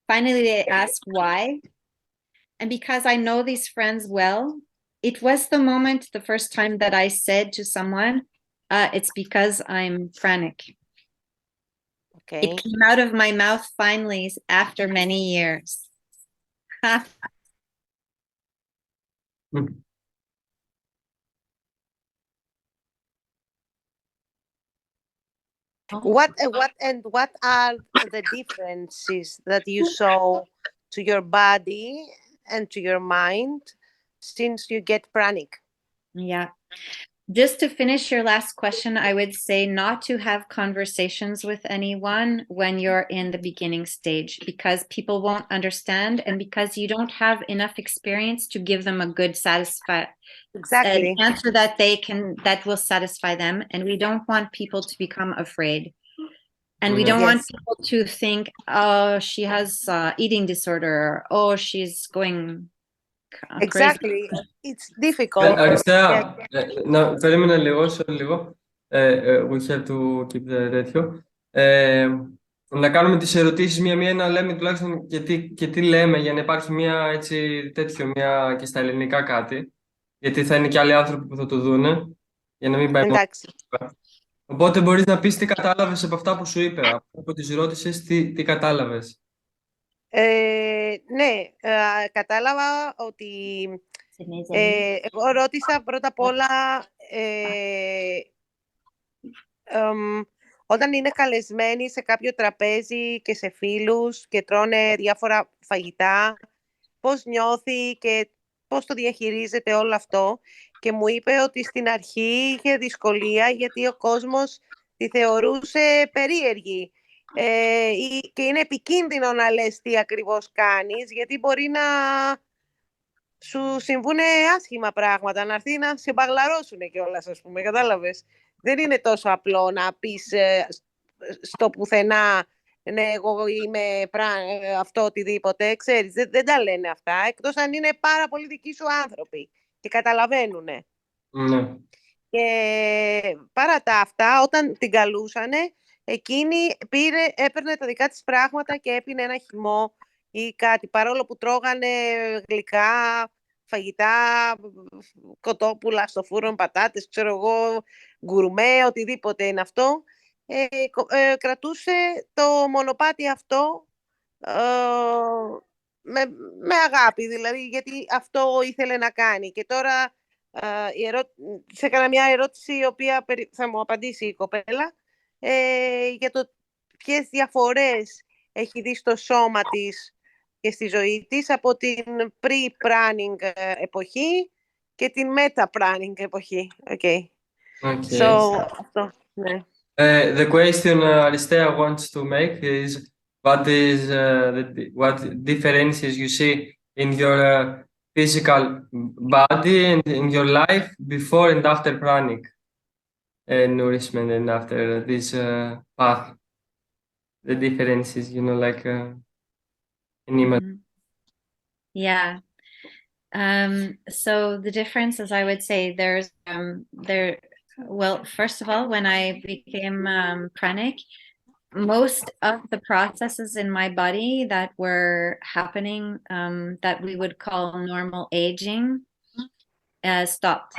Finally they asked why, and because I know these friends well, it was the moment, the first time that I said to someone, it's because I'm pranic. Okay. It came out of my mouth finally after many years. What are the differences that you saw to your body and to your mind since you get pranic? Yeah. Just to finish your last question, I would say not to have conversations with anyone when you're in the beginning stage, because people won't understand and because you don't have enough experience to give them a good Exactly. answer that will satisfy them. And we don't want people to become afraid. And we don't want Yes. people to think, oh, she has eating disorder, oh, she's going crazy. Exactly. It's difficult. Αριστεία, περίμενε λίγο, we have to keep the τέτοιο. Να κάνουμε τις ερωτήσεις μία-μία, να λέμε τουλάχιστον και τι λέμε, για να υπάρχει μία έτσι τέτοιο, μία και στα ελληνικά κάτι. Γιατί θα είναι και άλλοι άνθρωποι που θα το δούνε, για να μην πάει μόνο. Εντάξει. Οπότε μπορείς να πεις τι κατάλαβες από αυτά που σου είπε, από τις ρώτησες τι κατάλαβες. Ναι, κατάλαβα ότι εγώ ρώτησα πρώτα απ' όλα όταν είναι καλεσμένοι σε κάποιο τραπέζι και σε φίλους και τρώνε διάφορα φαγητά, πώς νιώθει και πώς το διαχειρίζεται όλο αυτό. Και μου είπε ότι στην αρχή είχε δυσκολία γιατί ο κόσμος τη θεωρούσε περίεργη. Και είναι επικίνδυνο να λες τι ακριβώς κάνεις, γιατί μπορεί να σου συμβούν άσχημα πράγματα, να έρθει να σε μπαγλαρώσουν κιόλας, ας πούμε, κατάλαβες. Δεν είναι τόσο απλό να πεις στο πουθενά, ναι, εγώ είμαι αυτό, οτιδήποτε, ξέρεις, δεν τα λένε αυτά, εκτός αν είναι πάρα πολύ δικοί σου άνθρωποι και καταλαβαίνουν. Ναι. Και παρά τα αυτά, όταν την καλούσανε, εκείνη έπαιρνε τα δικά της πράγματα και έπινε ένα χυμό ή κάτι, παρόλο που τρώγανε γλυκά, φαγητά, κοτόπουλα στο φούρνο, πατάτες, ξέρω εγώ, γκουρμέ, οτιδήποτε είναι αυτό. Κρατούσε το μονοπάτι αυτό με αγάπη, δηλαδή, γιατί αυτό ήθελε να κάνει. Και τώρα σε έκανα μια ερώτηση, η οποία θα μου απαντήσει η κοπέλα, για το ποιες διαφορές έχει δει στο σώμα της και στη ζωή της από την pre-pranic εποχή και την meta-pranic εποχή. Okay. Αυτό, ναι. The question Aristea wants to make is what differences you see in your physical body and in your life before and after pranic nourishment and after this path. The differences, like Yeah. So the differences, I would say, well, first of all, when I became pranic, most of the processes in my body that were happening, that we would call normal aging, stopped.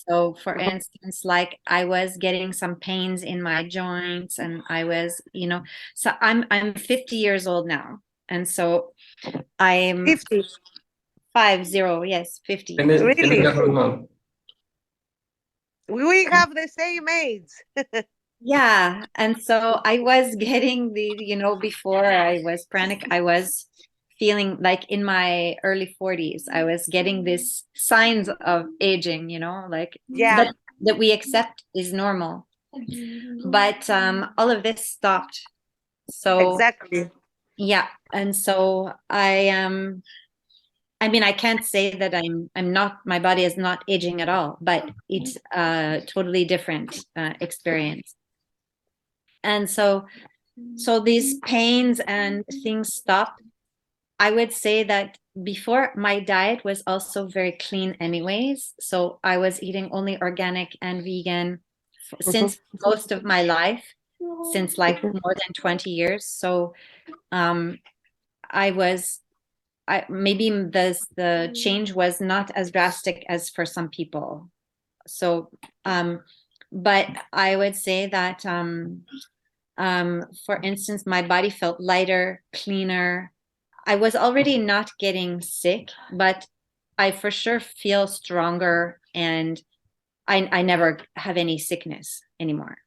So for instance, like I was getting some pains in my joints, and I was, so I'm 50 years old now. And so I'm 50. 50, yes, 50. Really? We have the same age. Yeah, and so I was getting before I was pranic, I was feeling like in my early 40s, I was getting these signs of aging, like that we accept is normal. But all of this stopped. So exactly. Yeah, and so I mean, I can't say that I'm not, my body is not aging at all, but it's a totally different experience. And so these pains and things stopped. I would say that before, my diet was also very clean anyways. So I was eating only organic and vegan since most of my life, since like more than 20 years. So maybe the change was not as drastic as for some people. So, but I would say that, for instance, my body felt lighter, cleaner. I was already not getting sick, but I for sure feel stronger, and I never have any sickness anymore.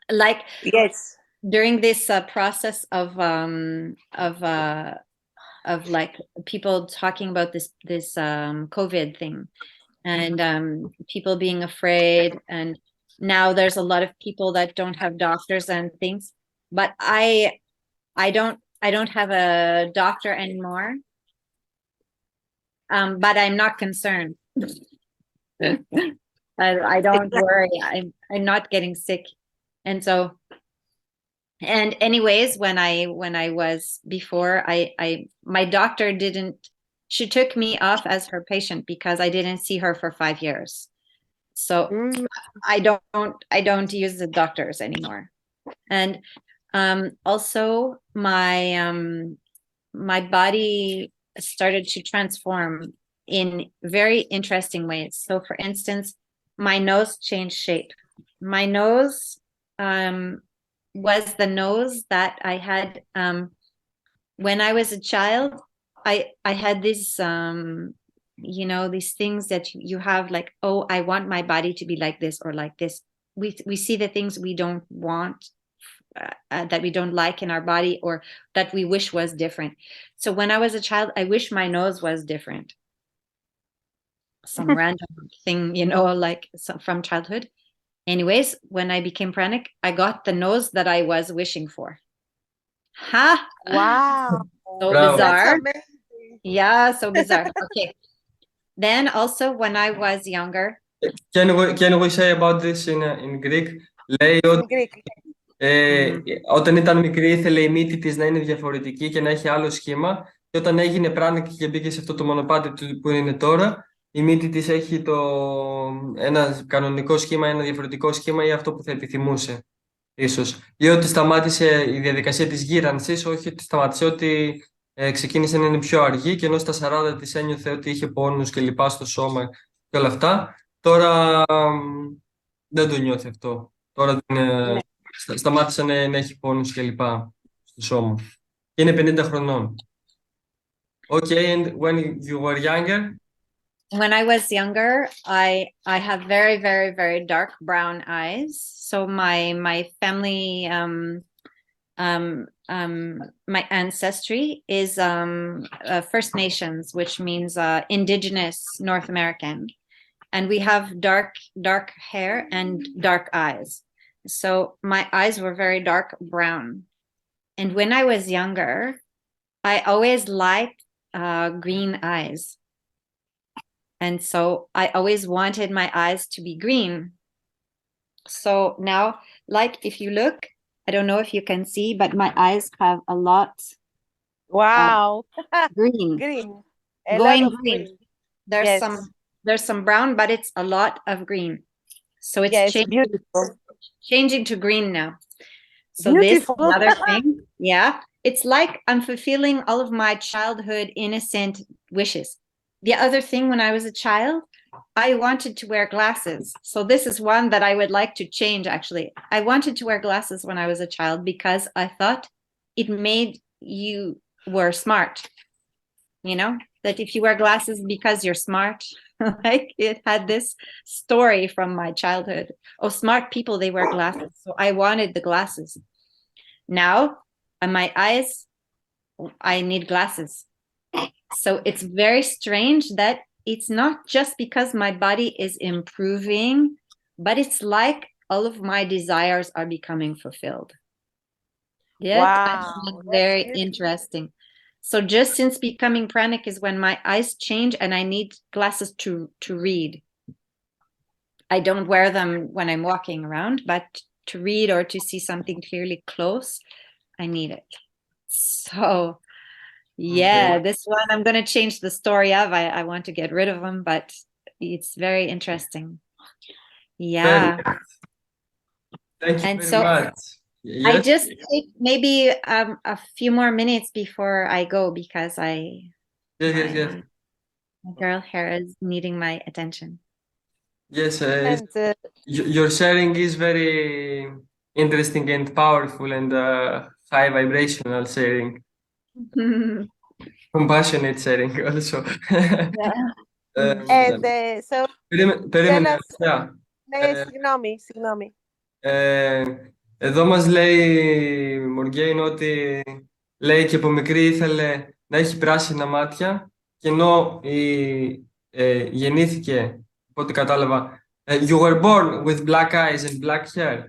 Like, yes, during this process of like people talking about this COVID thing, and people being afraid, and now there's a lot of people that don't have doctors and things, but I don't have a doctor anymore, but I'm not concerned. I don't worry. I'm not getting sick, and so And anyways, when I was before, my doctor didn't, she took me off as her patient because I didn't see her for 5 years. So I don't use the doctors anymore. And also my body started to transform in very interesting ways. So for instance, my nose changed shape. My nose was the nose that I had when I was a child. I had this you know, these things that you have, like, oh, I want my body to be like this or like this. We see the things we don't want, that we don't like in our body, or that we wish was different. So when I was a child, I wish my nose was different. Some random thing, you know, like from childhood. Anyways, when I became pranic, I got the nose that I was wishing for. Ha! Wow. So Bravo. bizarre. That's amazing. Yeah, so bizarre. Okay. Then also when I was younger. Can we say about this in Greek? Λέει In ότι Greek. όταν ήταν μικρή ήθελε η μύτη της να είναι διαφορετική και να έχει άλλο σχήμα, και όταν έγινε πράνικη και μπήκε σε αυτό το μονοπάτι που είναι τώρα, η μύτη της έχει ένα κανονικό σχήμα, ένα διαφορετικό σχήμα ή αυτό που θα επιθυμούσε ίσως. Ή ότι σταμάτησε η διαδικασία της γύρανσης, όχι ότι σταμάτησε, ότι ξεκίνησε να είναι πιο αργή, και ενώ στα 40 της ένιωθε ότι είχε πόνους και λοιπά στο σώμα και όλα αυτά, τώρα δεν το νιώθει αυτό. Τώρα σταμάτησε να έχει πόνους και λοιπά στο σώμα. Και είναι 50 χρονών. Okay, and when you were younger? When I was younger, I have very, very, very dark brown eyes. So my family, my ancestry is First Nations, which means indigenous North American, and we have dark hair and dark eyes. So my eyes were very dark brown, and when I was younger, I always liked green eyes. And so I always wanted my eyes to be green. So now, like, if you look, I don't know if you can see, but my eyes have a lot Wow. green. Green. Going lot of green. There's some brown, but it's a lot of green. So it's beautiful. changing to green now. So Beautiful. this another thing. Yeah. It's like I'm fulfilling all of my childhood innocent wishes. The other thing, when I was a child, I wanted to wear glasses. So this is one that I would like to change, actually. I wanted to wear glasses when I was a child because I thought it made you were smart. You know, that if you wear glasses because you're smart, like it had this story from my childhood. Oh, smart people, they wear glasses. So I wanted the glasses. Now, on my eyes, I need glasses. So it's very strange that it's not just because my body is improving, but it's like all of my desires are becoming fulfilled. Yeah, I find it very interesting. So just since becoming pranic is when my eyes change and I need glasses to read. I don't wear them when I'm walking around, but to read or to see something clearly close, I need it. So yeah, this one I'm going to change the story of. I want to get rid of them, but it's very interesting. Yeah. Thank you very much. Yes? I just take maybe a few more minutes before I go because Yes. my girl hair is needing my attention. Yes, your sharing is very interesting and powerful and high vibrational sharing. Compassionate sharing also. And so περίμενε. Συγγνώμη. Εδώ μας λέει η Μοργέιν ότι λέει και από μικρή ήθελε να έχει πράσινα μάτια, και ενώ γεννήθηκε, από ό,τι κατάλαβα, you were born with black eyes and black hair.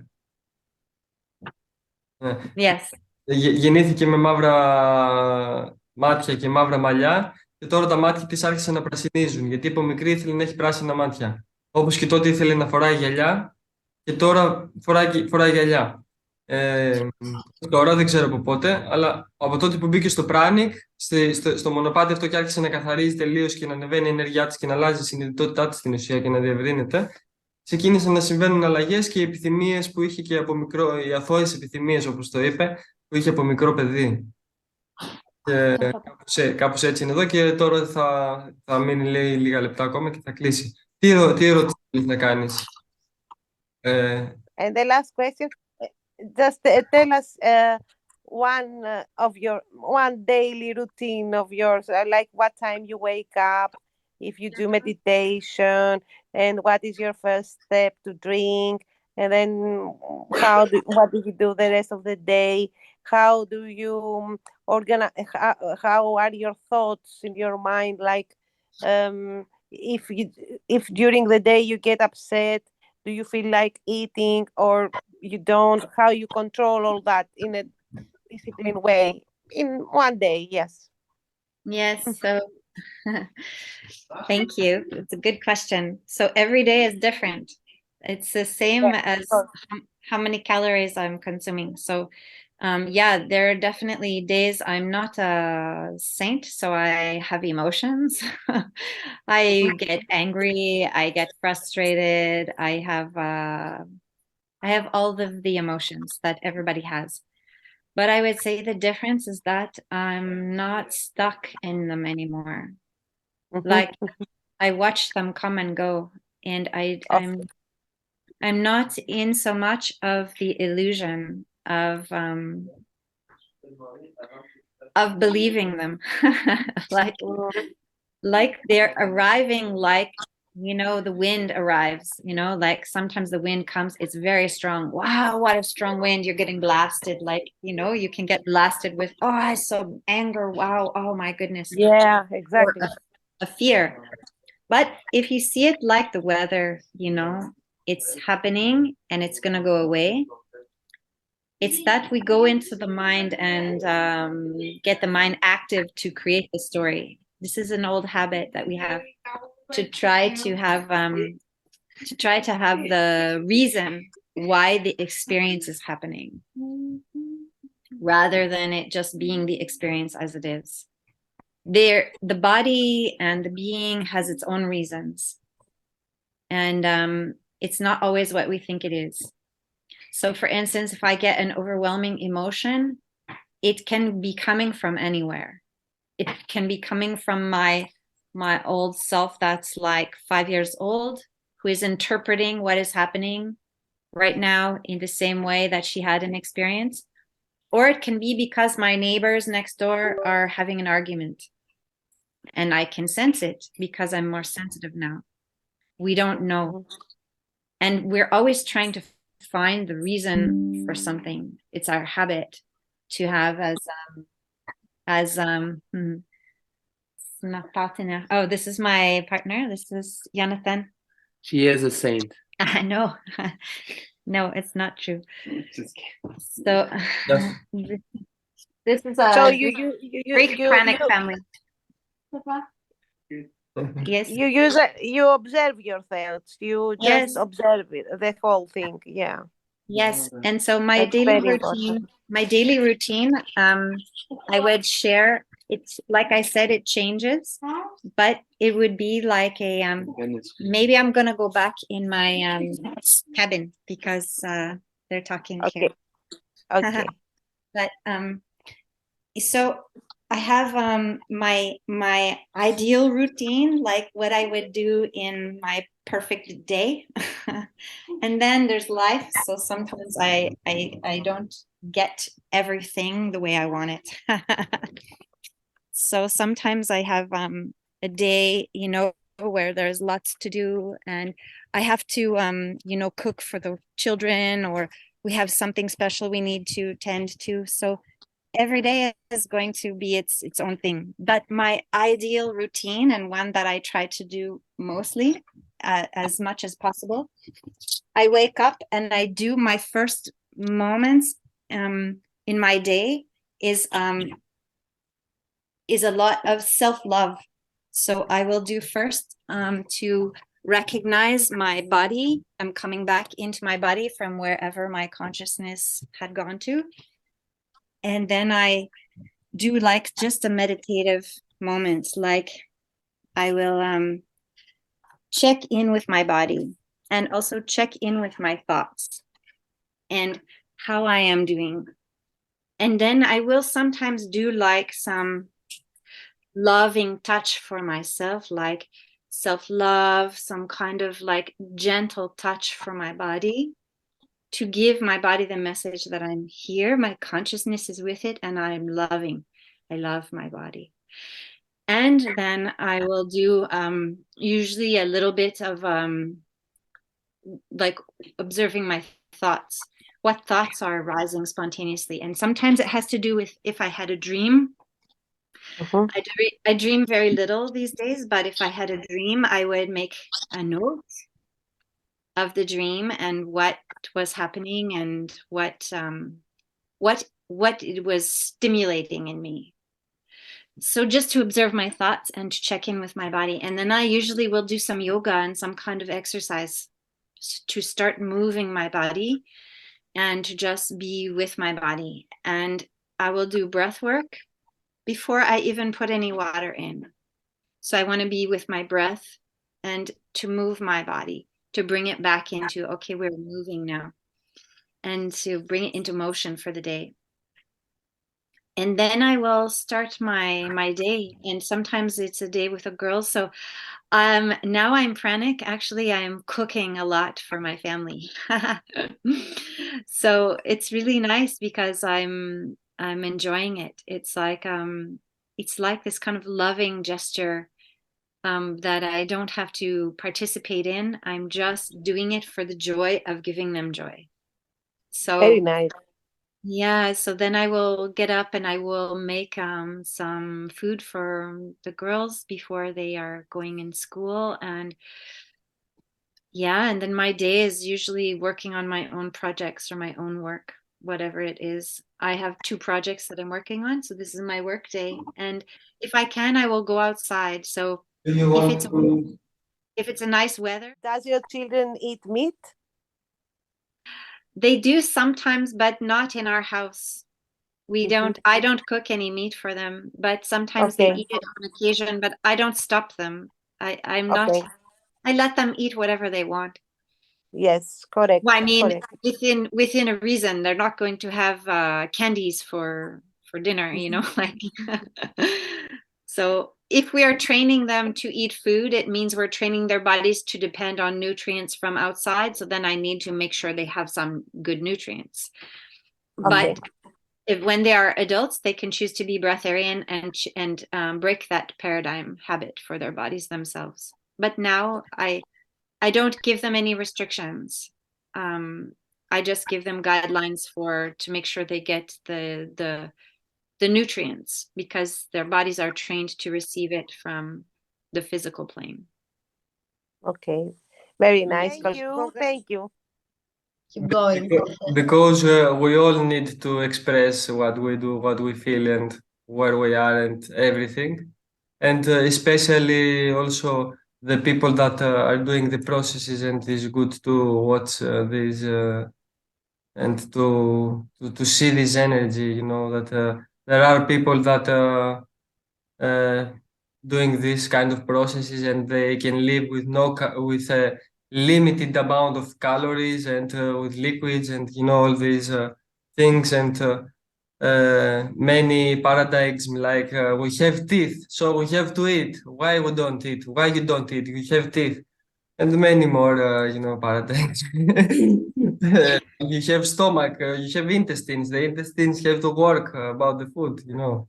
Yes. Γεννήθηκε με μαύρα μάτια και μαύρα μαλλιά, και τώρα τα μάτια της άρχισαν να πρασινίζουν, γιατί από μικρή ήθελε να έχει πράσινα μάτια. Όπως και τότε ήθελε να φοράει γυαλιά, και τώρα φοράει γυαλιά. Τώρα δεν ξέρω από πότε, αλλά από τότε που μπήκε στο Pranic, στο μονοπάτι αυτό και άρχισε να καθαρίζει τελείως και να ανεβαίνει η ενέργειά της και να αλλάζει η συνειδητότητά της στην ουσία και να διευρύνεται, ξεκίνησαν να συμβαίνουν αλλαγές και οι επιθυμίες που είχε και από μικρό, οι αθώες επιθυμίες όπως το είπε, που είχε από μικρό παιδί. Και κάπως έτσι είναι εδώ και τώρα θα μείνει λέει λίγα λεπτά ακόμα και θα κλείσει. Τι ερώτηση θέλεις να κάνεις? And the last question, just tell us one daily routine of yours, like what time you wake up, if you do meditation, and what is your first step to drink, and then what do you do the rest of the day? How do you organize? How are your thoughts in your mind? Like, if during the day you get upset, do you feel like eating or you don't? How you control all that in a disciplined way in one day? Yes. Yes, so thank you. It's a good question. So every day is different. It's the same as how many calories I'm consuming. So yeah, there are definitely days I'm not a saint, so I have emotions. I get angry, I get frustrated, I have all of the emotions that everybody has. But I would say the difference is that I'm not stuck in them anymore. Like I watch them come and go, and I'm not in so much of the illusion of believing them. like they're arriving like, you know, the wind arrives, you know, like sometimes the wind comes, it's very strong. Wow, what a strong wind. You're getting blasted. Like, you know, you can get blasted with, oh, I saw anger. Wow. Oh my goodness. Yeah, exactly. Or a fear. But if you see it like the weather, you know, it's happening and it's going to go away. It's that we go into the mind and get the mind active to create the story. This is an old habit that we have, to try to have the reason why the experience is happening, rather than it just being the experience as it is. The body and the being has its own reasons, and it's not always what we think it is. So for instance, if I get an overwhelming emotion, it can be coming from anywhere. It can be coming from my old self that's like 5 years old, who is interpreting what is happening right now in the same way that she had an experience. Or it can be because my neighbors next door are having an argument and I can sense it because I'm more sensitive now. We don't know. And we're always trying to find the reason for something. It's our habit to have oh, this is my partner. This is Jonathan. She is a saint. No, no, it's not true. So this is a Liquid-Pranic family. Yes. You observe your thoughts. You just observe it, the whole thing. Yeah. Yes. And so my daily routine, I would share. It's like I said, it changes, but it would be like a maybe I'm gonna go back in my cabin because they're talking here. Okay. But so I have my ideal routine, like what I would do in my perfect day. And then there's life. So sometimes I don't get everything the way I want it. So sometimes I have a day, you know, where there's lots to do and I have to, you know, cook for the children, or we have something special we need to tend to. So every day is going to be its own thing. But my ideal routine, and one that I try to do mostly as much as possible, I wake up and I do my first moments in my day is a lot of self-love. So I will do first to recognize my body. I'm coming back into my body from wherever my consciousness had gone to. And then I do like just a meditative moment, like I will check in with my body and also check in with my thoughts and how I am doing. And then I will sometimes do like some loving touch for myself, like self-love, some kind of like gentle touch for my body, to give my body the message that I'm here, my consciousness is with it, and I'm loving. I love my body. And then I will do usually a little bit of like observing my thoughts. What thoughts are arising spontaneously? And sometimes it has to do with if I had a dream. I dream very little these days, but if I had a dream, I would make a note of the dream and what was happening and what it was stimulating in me. So just to observe my thoughts and to check in with my body. And then I usually will do some yoga and some kind of exercise to start moving my body and to just be with my body. And I will do breath work before I even put any water in. So I want to be with my breath and to move my body, to bring it back into, okay, we're moving now, and to bring it into motion for the day. And then I will start my day. And sometimes it's a day with a girl. So now I'm pranic. Actually, I'm cooking a lot for my family. So it's really nice because I'm enjoying it. It's like this kind of loving gesture that I don't have to participate in. I'm just doing it for the joy of giving them joy. So Very nice. yeah, so then I will get up and I will make some food for the girls before they are going in school. And yeah, and then my day is usually working on my own projects or my own work, whatever it is. I have 2 projects that I'm working on, so this is my work day. And if I can, I will go outside. So Do you want if it's a nice weather, Does your children eat meat? they do sometimes, but not in our house. We don't, I don't cook any meat for them, but sometimes they Okay. eat it on occasion, but I don't stop them. I'm not, Okay. I let them eat whatever they want. Yes, correct. Well, I mean, Correct. within a reason. They're not going to have candies for dinner, you know, like. So if we are training them to eat food, it means we're training their bodies to depend on nutrients from outside. So then I need to make sure they have some good nutrients. Okay. But when they are adults, they can choose to be breatharian and break that paradigm habit for their bodies themselves. But now I don't give them any restrictions. I just give them guidelines to make sure they get the nutrients, because their bodies are trained to receive it from the physical plane. Okay. Very nice. Thank you. Thank you. Keep going. Because we all need to express what we do, what we feel, and where we are, and everything. And especially also the people that are doing the processes, and it's good to watch these and to see this energy. You know that there are people that doing this kind of processes, and they can live with with a limited amount of calories and with liquids, and you know all these things, and many paradigms like we have teeth, so we have to eat. Why we don't eat? Why you don't eat? You have teeth, and many more you know paradigms. You have stomach, you have intestines. The intestines have to work about the food. You know.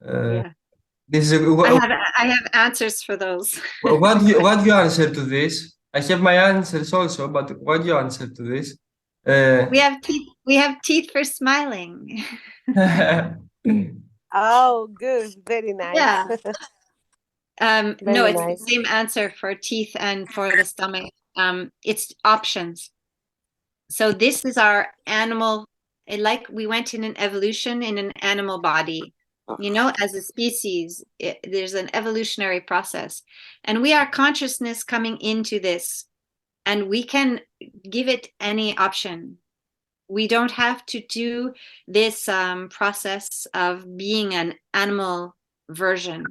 Yeah, This is I have answers for those. what you answer to this? I have my answers also, but what you answer to this? We have teeth for smiling. Oh, good. Very nice. Yeah. No, Very it's nice. the same answer for teeth and for the stomach. It's options. So this is our animal, like we went in an evolution in an animal body You know, as a species, there's an evolutionary process. And we are consciousness coming into this. And we can give it any option. We don't have to do this process of being an animal version.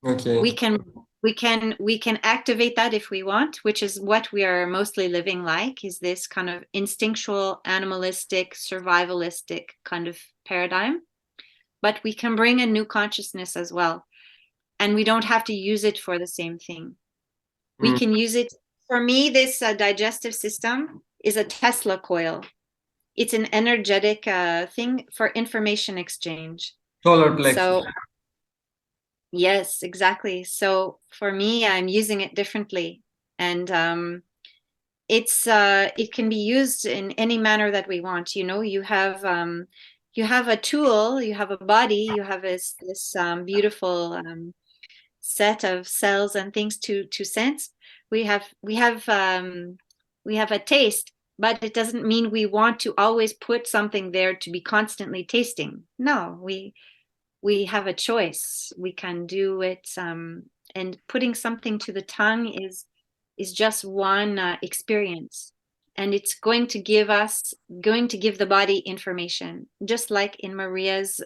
Okay. We can activate that if we want, which is what we are mostly living like, is this kind of instinctual, animalistic, survivalistic kind of paradigm. But we can bring a new consciousness as well. And we don't have to use it for the same thing. We can use it. For me, this digestive system is a Tesla coil. It's an energetic thing for information exchange. Solar plexus. So, yes, exactly. So for me, I'm using it differently. And it can be used in any manner that we want. You know, you have a tool, you have a body, you have this beautiful set of cells and things to sense. We have a taste, but it doesn't mean we want to always put something there to be constantly tasting. No, we have a choice. We can do it, and putting something to the tongue is just one experience, and it's going to give the body information, just like in Maria's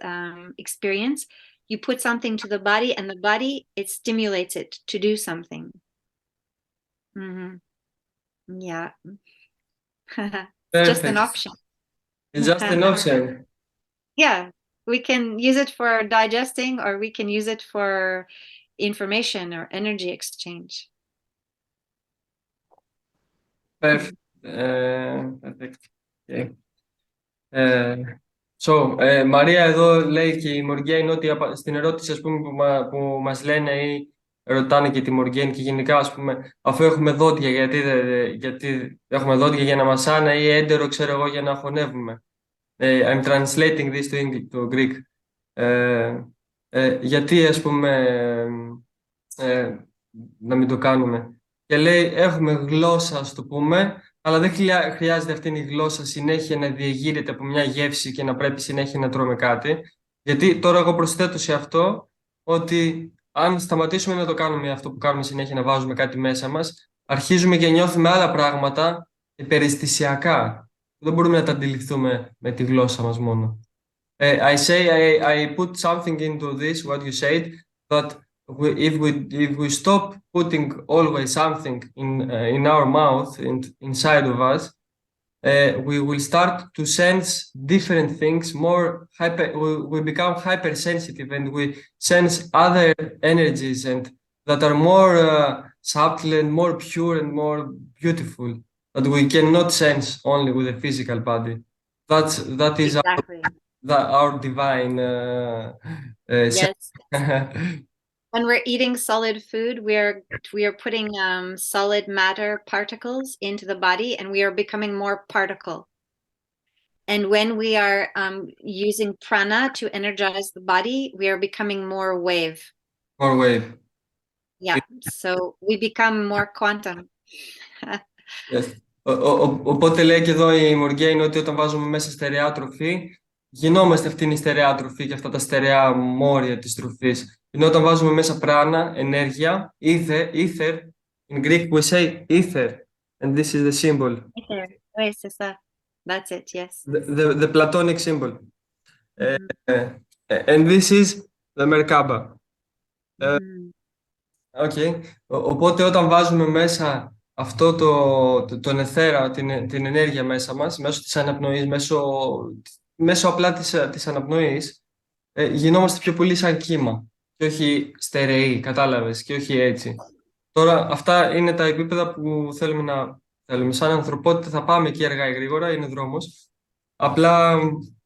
experience. You put something to the body, and the body, it stimulates it to do something. Yeah. It's just an Perfect. option. It's just an option. Yeah, we can use it for digesting, or we can use it for information or energy exchange. Perfect. Perfect. Okay. Μαρία εδώ λέει και η Μοργέιν ότι στην ερώτηση, ας πούμε, που μας λένε ή ρωτάνε και τη Μοργέιν και γενικά, ας πούμε, αφού έχουμε δόντια, γιατί έχουμε δόντια για να μασάνε ή έντερο, ξέρω εγώ, για να χωνεύουμε. I'm translating this to Greek. Γιατί, ας πούμε, να μην το κάνουμε. Και λέει, έχουμε γλώσσα, ας το πούμε, αλλά δεν χρειάζεται αυτή η γλώσσα συνέχεια να διεγείρεται από μια γεύση και να πρέπει συνέχεια να τρώμε κάτι. Γιατί τώρα εγώ προσθέτω σε αυτό ότι αν σταματήσουμε να το κάνουμε αυτό που κάνουμε συνέχεια, να βάζουμε κάτι μέσα μας, αρχίζουμε και νιώθουμε άλλα πράγματα υπεραισθησιακά. Δεν μπορούμε να τα αντιληφθούμε με τη γλώσσα μας μόνο. I put something into this, what you said, that if we stop putting always something in our mouth and inside of us, we will start to sense different things, we become hypersensitive, and we sense other energies and that are more subtle and more pure and more beautiful, that we cannot sense only with the physical body. That is Exactly. our divine Yes. When we're eating solid food, we are putting solid matter particles into the body, and we are becoming more particle. And when we are using prana to energize the body, we are becoming more wave. More wave. Yeah, so we become more quantum. Yes. Οπότε λέει και εδώ η Μοργέιν ότι όταν βάζουμε μέσα στερεά τροφή, γινόμαστε αυτήν η στερεά τροφή και αυτά τα στερεά μόρια της τροφής. Ενώ όταν βάζουμε μέσα πράνα, ενέργεια, ether, in Greek we say ether, and this is the symbol. Ether. Yes, that's it, yes. The Platonic symbol. And this is the Merkaba. Okay. Οπότε όταν βάζουμε μέσα αυτό τον εθέρα, την ενέργεια μέσα μας, μέσω της αναπνοής, μέσω απλά της αναπνοής, γινόμαστε πιο πολύ σαν κύμα και όχι στερεοί, κατάλαβες, και όχι έτσι. Τώρα αυτά είναι τα επίπεδα που θέλουμε. Σαν ανθρωπότητα θα πάμε εκεί αργά ή γρήγορα, είναι δρόμος. Απλά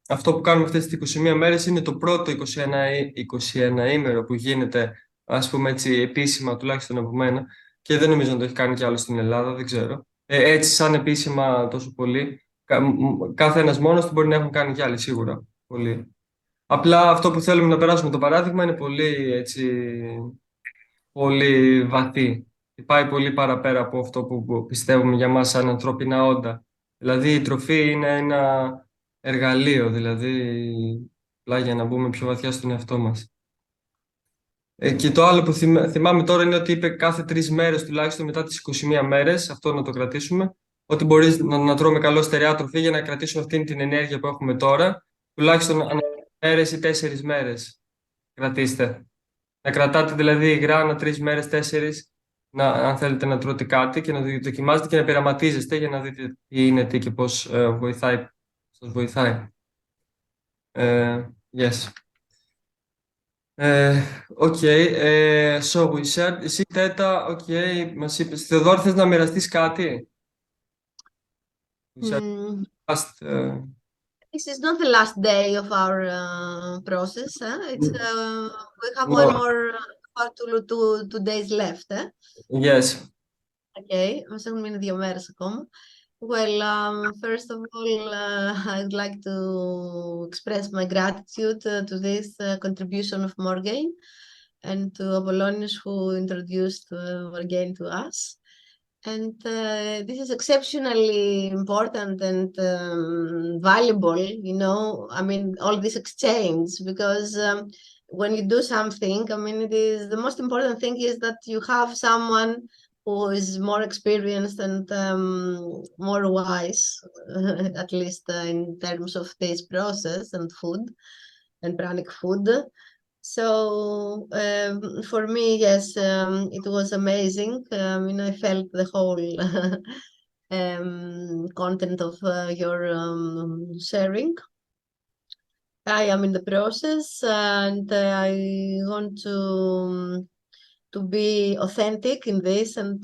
αυτό που κάνουμε αυτές τις 21 μέρες είναι το πρώτο 21 ήμερο που γίνεται, ας πούμε έτσι, επίσημα, τουλάχιστον από μένα, και δεν νομίζω να το έχει κάνει κι άλλο στην Ελλάδα, δεν ξέρω. Έτσι, σαν επίσημα τόσο πολύ. Κάθε ένας μόνος του μπορεί να έχουν κάνει κι άλλοι, σίγουρα. Πολύ. Απλά αυτό που θέλουμε να περάσουμε το παράδειγμα είναι πολύ βαθύ. Πάει πολύ παραπέρα από αυτό που πιστεύουμε για μας σαν ανθρώπινα όντα. Δηλαδή η τροφή είναι ένα εργαλείο, δηλαδή απλά για να μπούμε πιο βαθιά στον εαυτό μας. Και το άλλο που θυμάμαι τώρα είναι ότι είπε κάθε 3 μέρες τουλάχιστον μετά τις 21 μέρες, αυτό να το κρατήσουμε, ότι μπορείς να τρώμε καλό στερεά τροφή για να κρατήσουμε αυτή την ενέργεια που έχουμε τώρα, τουλάχιστον ανά μέρες ή 4 μέρες κρατήστε. Να κρατάτε δηλαδή υγρά ανά 3 μέρες, 4, αν θέλετε να τρώτε κάτι και να το δοκιμάζετε και να πειραματίζεστε για να δείτε τι είναι τι και πώς σας βοηθάει. Yes. Okay, so we shared, εσύ Τέτα, okay, μας είπες. Θεοδόρη, θες να μοιραστείς κάτι? Last, This is not the last day of our process. It's we have No. one more two days left. Yes. Okay, μας έχουν μείνει 2 μέρες ακόμα. Well, first of all, I'd like to express my gratitude to this contribution of MORGAINE and to Apollonius who introduced MORGAINE to us. And this is exceptionally important and valuable, you know, I mean, all this exchange, because when you do something, I mean, the most important thing is that you have someone who is more experienced and more wise, at least in terms of this process and food and pranic food. So for me, yes, it was amazing. I mean, I felt the whole content of your sharing. I am in the process and I want to be authentic in this and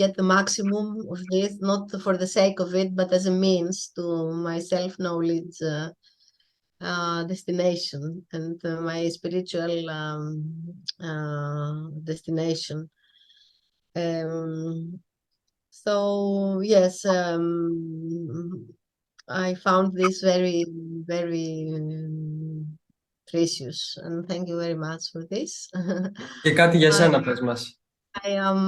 get the maximum of this, not for the sake of it, but as a means to my self-knowledge destination and my spiritual destination. So yes, I found this very, very precious, and thank you very much for this. Και κάτι για σένα, πες μας. I am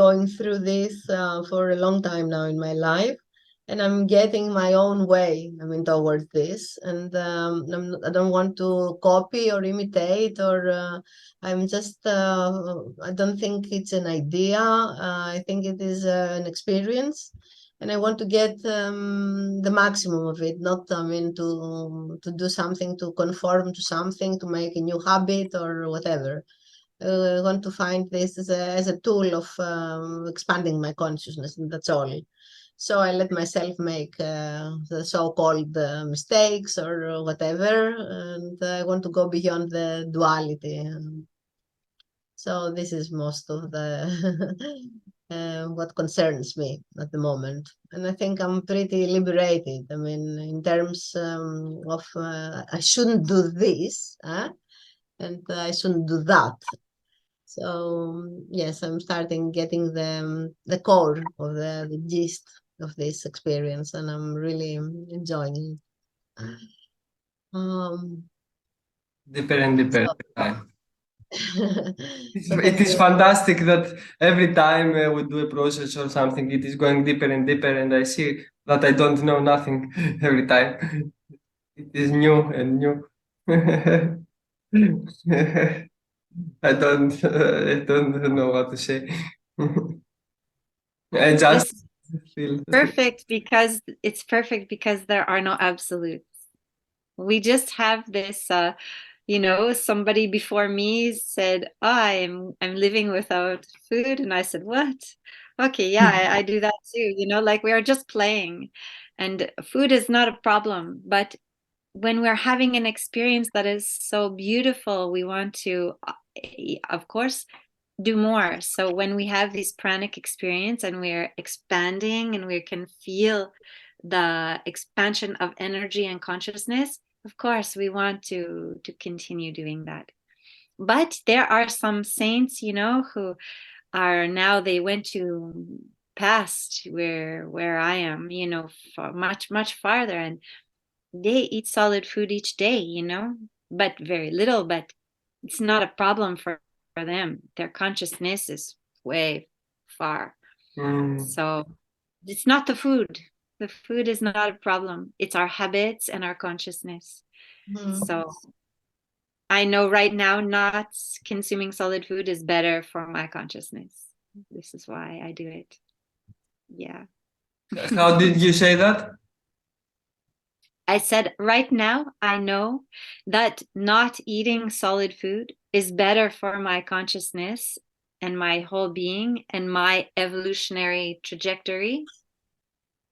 going through this for a long time now in my life, and I'm getting my own way, I mean, towards this, and I don't want to copy or imitate, or I'm just, I don't think it's an idea, I think it is an experience, and I want to get the maximum of it, not, I mean, to do something, to conform to something, to make a new habit or whatever. I want to find this as a tool of expanding my consciousness, and that's all. So I let myself make the so-called mistakes or whatever, and I want to go beyond the duality. So this is most of the what concerns me at the moment. And I think I'm pretty liberated. I mean, in terms of I shouldn't do this, and I shouldn't do that. So yes, I'm starting getting the core of the gist of this experience, and I'm really enjoying it. Deeper and deeper. It is fantastic that every time we do a process or something, it is going deeper and deeper, and I see that I don't know nothing every time. It is new and new. I don't know what to say. I just feel Perfect, because it's perfect because there are no absolutes. We just have this, you know, somebody before me said, oh, I'm living without food. And I said, what? Okay, yeah, I do that too. You know, like we are just playing, and food is not a problem. But when we're having an experience that is so beautiful, we want to, of course, do more. So when we have this pranic experience and we're expanding and we can feel the expansion of energy and consciousness, of course we want to continue doing that. But there are some saints, you know, who are now, they went to past where I am, you know, much farther, and they eat solid food each day, you know, but very little, but it's not a problem for them. Their consciousness is way far. So it's not the food. The food is not a problem. It's our habits and our consciousness. So I know right now not consuming solid food is better for my consciousness. This is why I do it. Yeah. How did you say that? I said, right now, I know that not eating solid food is better for my consciousness and my whole being and my evolutionary trajectory.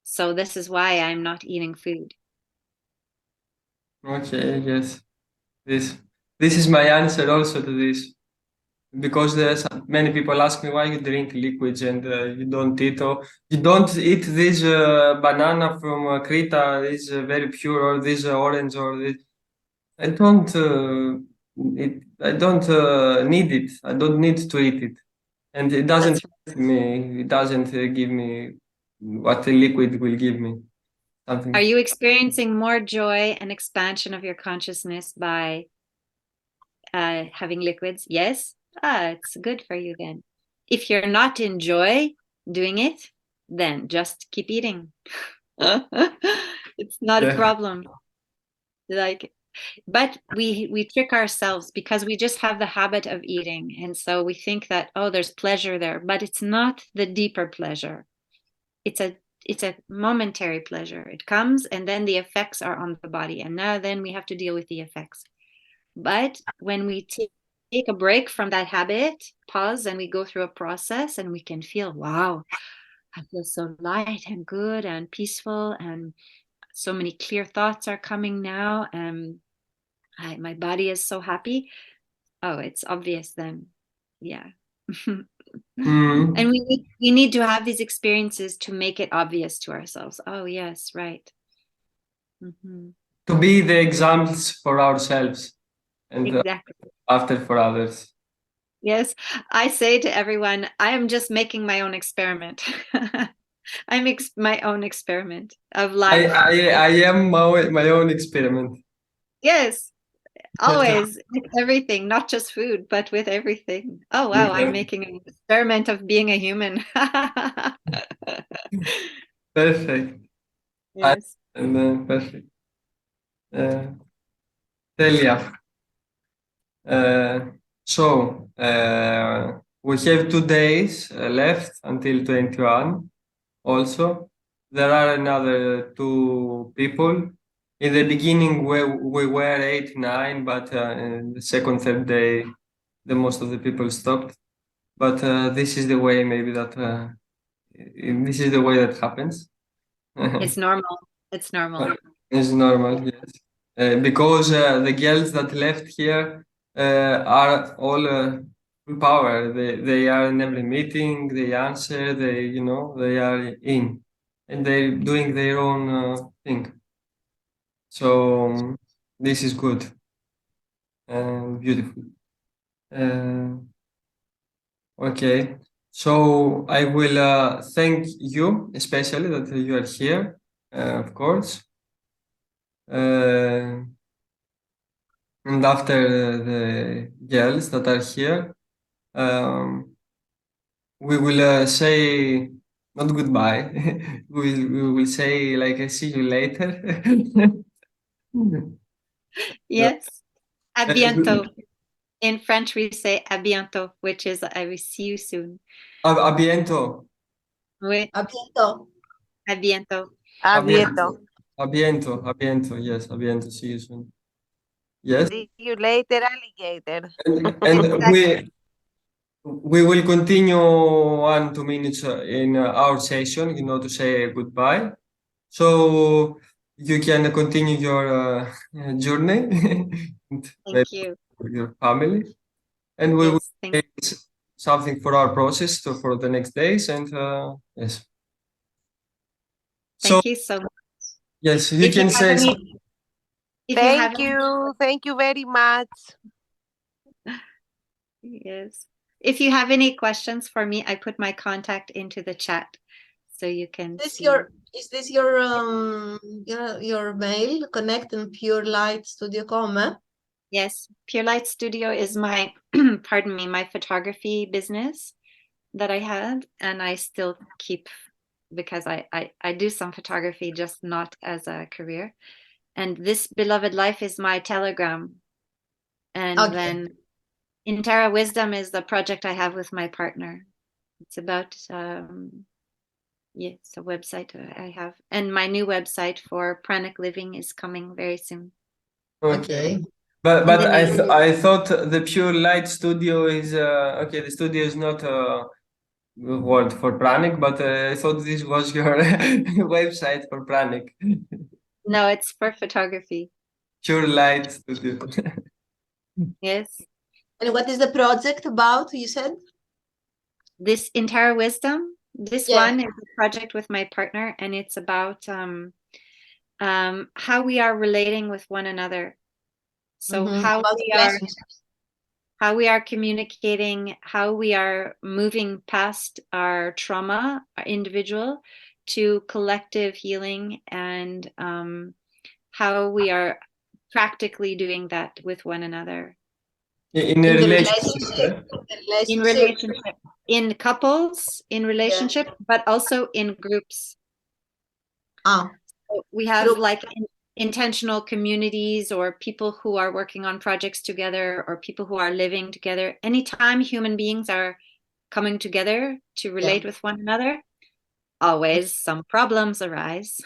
So this is why I'm not eating food. Okay, yes. This is my answer also to this. Because there's many people ask me why you drink liquids and you don't eat, or you don't eat this banana from Creta, this very pure, or this orange, or this. I don't need it. I don't need to eat it, and it doesn't help me. It doesn't give me what the liquid will give me. Something. Are you experiencing more joy and expansion of your consciousness by having liquids? Yes. It's good for you then. If you're not enjoy doing it, then just keep eating. It's not a problem. Like, but we trick ourselves because we just have the habit of eating, and so we think that, oh, there's pleasure there, but it's not the deeper pleasure. It's a momentary pleasure. It comes and then the effects are on the body, and now then we have to deal with the effects. But when we take a break from that habit, pause, and we go through a process, and we can feel, wow, I feel so light and good and peaceful, and so many clear thoughts are coming now, and my body is so happy. Oh, it's obvious then. Yeah. And we need to have these experiences to make it obvious to ourselves. Oh, yes, right. To be the examples for ourselves and exactly. After for others. Yes, I say to everyone, I am just making my own experiment. I'm my own experiment of life. I am my own experiment. Yes, always with everything, not just food, but with everything. Oh wow, I'm making an experiment of being a human. Perfect. Yes. Perfect. Τέλεια. So we have 2 days left until 21. Also, there are another 2 people. In the beginning, we were 8, 9, but in the second, third day, the most of the people stopped. But this is the way, maybe that this is the way that happens. It's normal. It's normal. It's normal, yes. Because the girls that left here are all full power. They are in every meeting. They answer. They are in, and they're doing their own thing. So this is good and beautiful. Okay, so I will thank you, especially that you are here, of course. And after the girls that are here, we will say not goodbye. we will say like see you later. Yes. À bientôt. In French, we say à bientôt, which is I will see you soon. A bientôt. Oui. A bientôt. À bientôt. A bientôt. A bientôt. A bientôt. Yes, a bientôt. See you soon. Yes. See you later, alligator. And we will continue 1, 2 minutes in our session, to say goodbye. So you can continue your journey. Thank you. With your family. And we will Yes, take something for our process for the next days. And yes. Thank you so much. Yes, you can say something. Thank you. Thank you very much. Yes. If you have any questions for me, I put my contact into the chat so you can see. Is this your mail, connect@purelightstudio.com? Yes, Pure Light Studio is my my photography business that I had, and I still keep because I do some photography, just not as a career. And this Beloved Life is my Telegram. And Okay. then Intera Wisdom is the project I have with my partner. It's about, it's a website I have. And my new website for pranic living is coming very soon. Okay. Okay. But then I thought the Pure Light studio is okay. The studio is not a word for pranic, but I thought this was your website for pranic. No, it's for photography. Pure Light studio. Yes. And what is the project about, you said? This Intera Wisdom, this Yeah. one is a project with my partner, and it's about how we are relating with one another. So About relationships. how we are communicating, how we are moving past our trauma, our individual, to collective healing, and how we are practically doing that with one another. In a In the relationship. In relationship, in couples, in relationship, but also in groups. Ah, So we have Group. like intentional communities, or people who are working on projects together, or people who are living together. Anytime human beings are coming together to relate with one another, always some problems arise.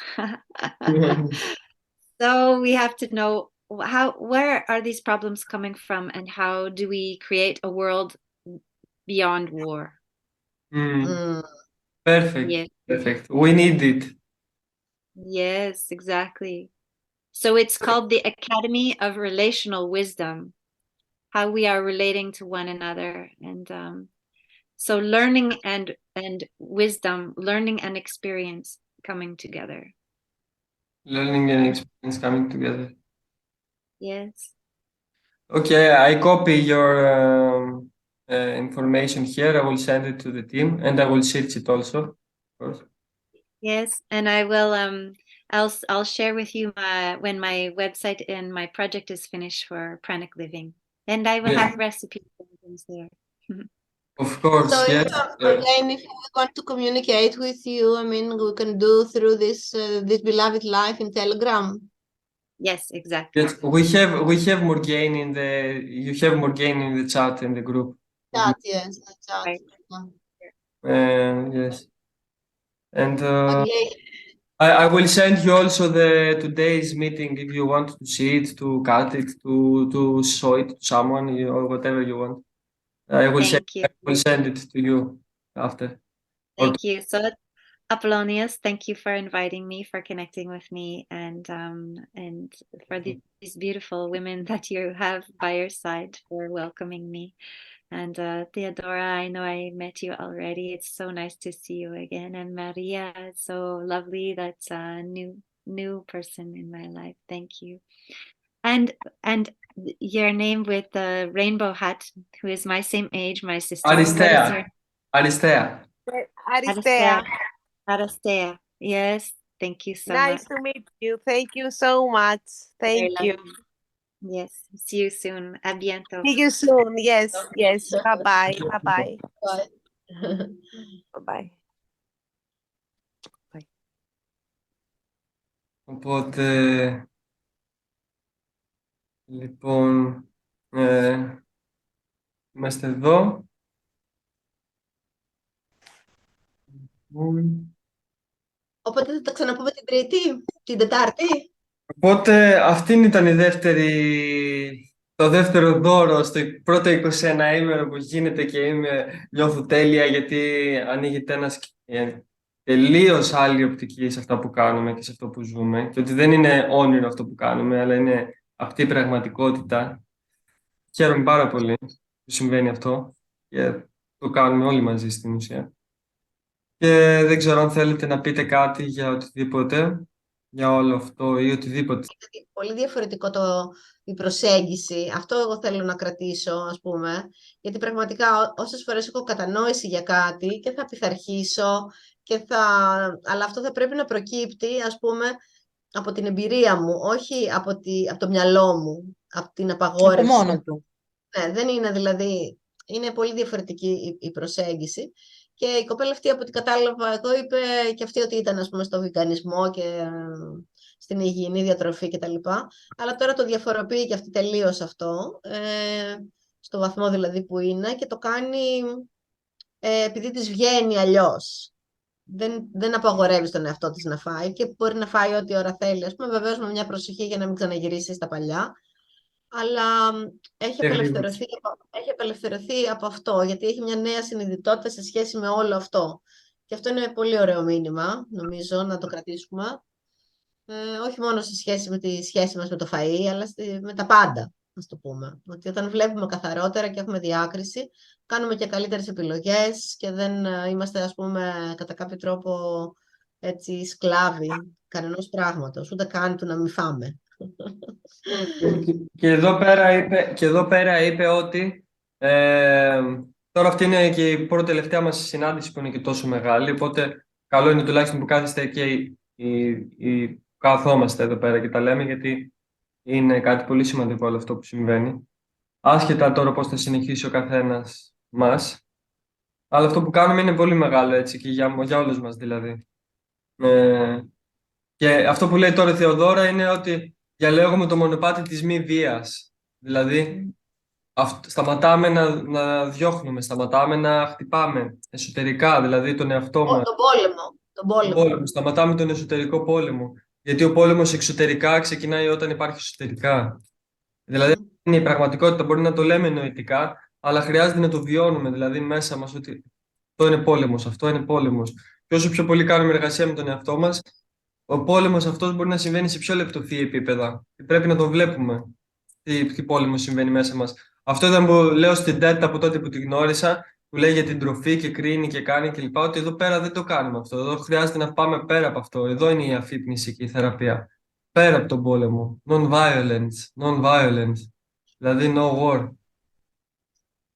So we have to know where are these problems coming from, and how do we create a world beyond war? Perfect. Yes. Perfect. We need it. Yes, exactly. So it's called the Academy of Relational Wisdom, how we are relating to one another. And so learning and wisdom, learning and experience coming together. Learning and experience coming together. Yes. Okay, I copy your information here. I will send it to the team, and I will search it also, of course. Yes, and I will I'll share with you when my website and my project is finished for pranic living, and I will Yeah. have recipes and things there. Of course, so yes. again, if we want to communicate with you, I mean, we can do through this this Beloved Life in Telegram. Yes, exactly. Yes, we have MORGAINE in the MORGAINE in the chat in the group. Chat, yes, chat. Right. Yes, and Okay. I will send you also the today's meeting if you want to see it, to cut it, to show it to someone, or whatever you want. I will Thank you. send it to you after. Thank you. So Apollonius, thank you for inviting me, for connecting with me, and for these beautiful women that you have by your side, for welcoming me. And Theodora, I know I met you already. It's so nice to see you again. And Maria, it's so lovely. That's a new person in my life. Thank you. And your name with the rainbow hat, who is my same age, my sister. Aristea. Aristea. Aristea. Yes. Thank you so Nice much. to meet you. Thank you so much. Very Thank you. lovely. Yes. See you soon. A bientôt. See you soon. Yes, yes. Bye-bye. Bye-bye. Bye. Bye-bye. Οπότε, λοιπόν, είμαστε εδώ. Οπότε θα τα ξαναπούμε την Τρίτη, την Τετάρτη. Οπότε αυτή ήταν το δεύτερο δώρο στο πρώτο 21ήμερο που γίνεται, και νιώθω τέλεια, γιατί ανοίγεται ένας τελείως άλλη οπτική σε αυτά που κάνουμε και σε αυτό που ζούμε, και ότι δεν είναι όνειρο αυτό που κάνουμε, αλλά είναι αυτή η πραγματικότητα. Χαίρομαι πάρα πολύ που συμβαίνει αυτό και το κάνουμε όλοι μαζί στην ουσία. Και δεν ξέρω αν θέλετε να πείτε κάτι για οτιδήποτε, για όλο αυτό ή οτιδήποτε. Πολύ διαφορετικό η προσέγγιση. Αυτό εγώ θέλω να κρατήσω, ας πούμε. Γιατί πραγματικά όσες φορές έχω κατανόηση για κάτι και θα πειθαρχήσω, αλλά αυτό θα πρέπει να προκύπτει, ας πούμε, από την εμπειρία μου, όχι από το μυαλό μου, από την απαγόρευση. Από μόνο του. Ναι, δεν είναι δηλαδή, είναι πολύ διαφορετική η προσέγγιση. Και η κοπέλα αυτή, από ό,τι κατάλαβα εγώ, είπε και αυτή ότι ήταν, ας πούμε, στο βιγκανισμό και στην υγιεινή διατροφή κτλ. Αλλά τώρα το διαφοροποιεί και αυτή τελείως αυτό, στο βαθμό δηλαδή που είναι, και το κάνει επειδή της βγαίνει αλλιώς. Δεν απαγορεύει στον εαυτό της να φάει και μπορεί να φάει ό,τι ώρα θέλει, ας πούμε, βεβαίως με μια προσοχή για να μην ξαναγυρίσει στα παλιά. Αλλά έχει απελευθερωθεί από αυτό, γιατί έχει μια νέα συνειδητότητα σε σχέση με όλο αυτό. Και αυτό είναι πολύ ωραίο μήνυμα, νομίζω, να το κρατήσουμε. Όχι μόνο σε σχέση με τη σχέση μας με το φαΐ, αλλά με τα πάντα, ας το πούμε. Ότι όταν βλέπουμε καθαρότερα και έχουμε διάκριση, κάνουμε και καλύτερες επιλογές και δεν είμαστε, ας πούμε, κατά κάποιο τρόπο έτσι σκλάβοι κανενός πράγματος, ούτε καν του να μην φάμε. Και εδώ πέρα είπε ότι τώρα αυτή είναι και η πρώτη τελευταία μας συνάντηση που είναι και τόσο μεγάλη, οπότε καλό είναι τουλάχιστον που κάθεστε και καθόμαστε εδώ πέρα και τα λέμε, γιατί είναι κάτι πολύ σημαντικό όλο αυτό που συμβαίνει. Άσχετα τώρα πώς θα συνεχίσει ο καθένας μας, αλλά αυτό που κάνουμε είναι πολύ μεγάλο, έτσι, και για όλους μας δηλαδή. Και αυτό που λέει τώρα η Θεοδόρα είναι ότι διαλέγουμε το μονοπάτι της μη βίας. Δηλαδή, σταματάμε να διώχνουμε, σταματάμε να χτυπάμε εσωτερικά, δηλαδή τον εαυτό μας. Τον πόλεμο. Σταματάμε τον εσωτερικό πόλεμο. Γιατί ο πόλεμος εξωτερικά ξεκινάει όταν υπάρχει εσωτερικά. Δηλαδή, είναι η πραγματικότητα, μπορεί να το λέμε νοητικά, αλλά χρειάζεται να το βιώνουμε, δηλαδή μέσα μας, ότι αυτό είναι πόλεμος, αυτό είναι πόλεμος. Και όσο πιο πολύ κάνουμε εργασία με τον εαυτό μας, ο πόλεμος αυτός μπορεί να συμβαίνει σε πιο λεπτοφυή επίπεδα. Και πρέπει να τον βλέπουμε τι πόλεμος συμβαίνει μέσα μας. Αυτό ήταν που λέω στην Τέτα από τότε που τη γνώρισα, που λέει για την τροφή και κρίνει και κάνει κλπ. Ότι εδώ πέρα δεν το κάνουμε αυτό. Εδώ χρειάζεται να πάμε πέρα από αυτό. Εδώ είναι η αφύπνιση και η θεραπεία. Πέρα από τον πόλεμο. Non-violence. Non-violence. Δηλαδή no war.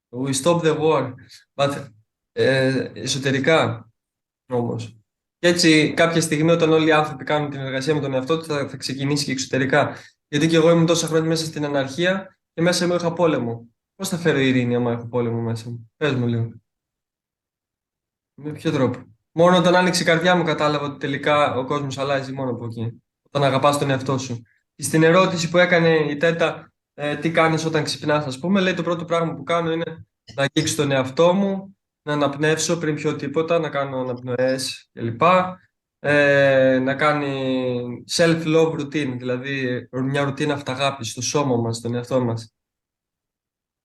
We stop the war. But, εσωτερικά όμως. Και έτσι, κάποια στιγμή, όταν όλοι οι άνθρωποι κάνουν την εργασία με τον εαυτό του, θα ξεκινήσει και εξωτερικά. Γιατί και εγώ ήμουν τόσα χρόνια μέσα στην αναρχία και μέσα μου είχα πόλεμο. Πώς θα φέρω ειρήνη, άμα έχω πόλεμο μέσα μου? Πες μου λίγο. Με ποιο τρόπο? Μόνο όταν άνοιξε η καρδιά μου κατάλαβα ότι τελικά ο κόσμος αλλάζει μόνο από εκεί. Όταν αγαπάς τον εαυτό σου. Και στην ερώτηση που έκανε η Τέτα, τι κάνεις όταν ξυπνάς, ας πούμε, λέει το πρώτο πράγμα που κάνω είναι να αγγίξω τον εαυτό μου, να αναπνεύσω πριν πιω τίποτα, να κάνω αναπνοές κλπ. Να κάνει self-love routine, δηλαδή μια ρουτίνα αυταγάπης στο σώμα μας, στον εαυτό μας.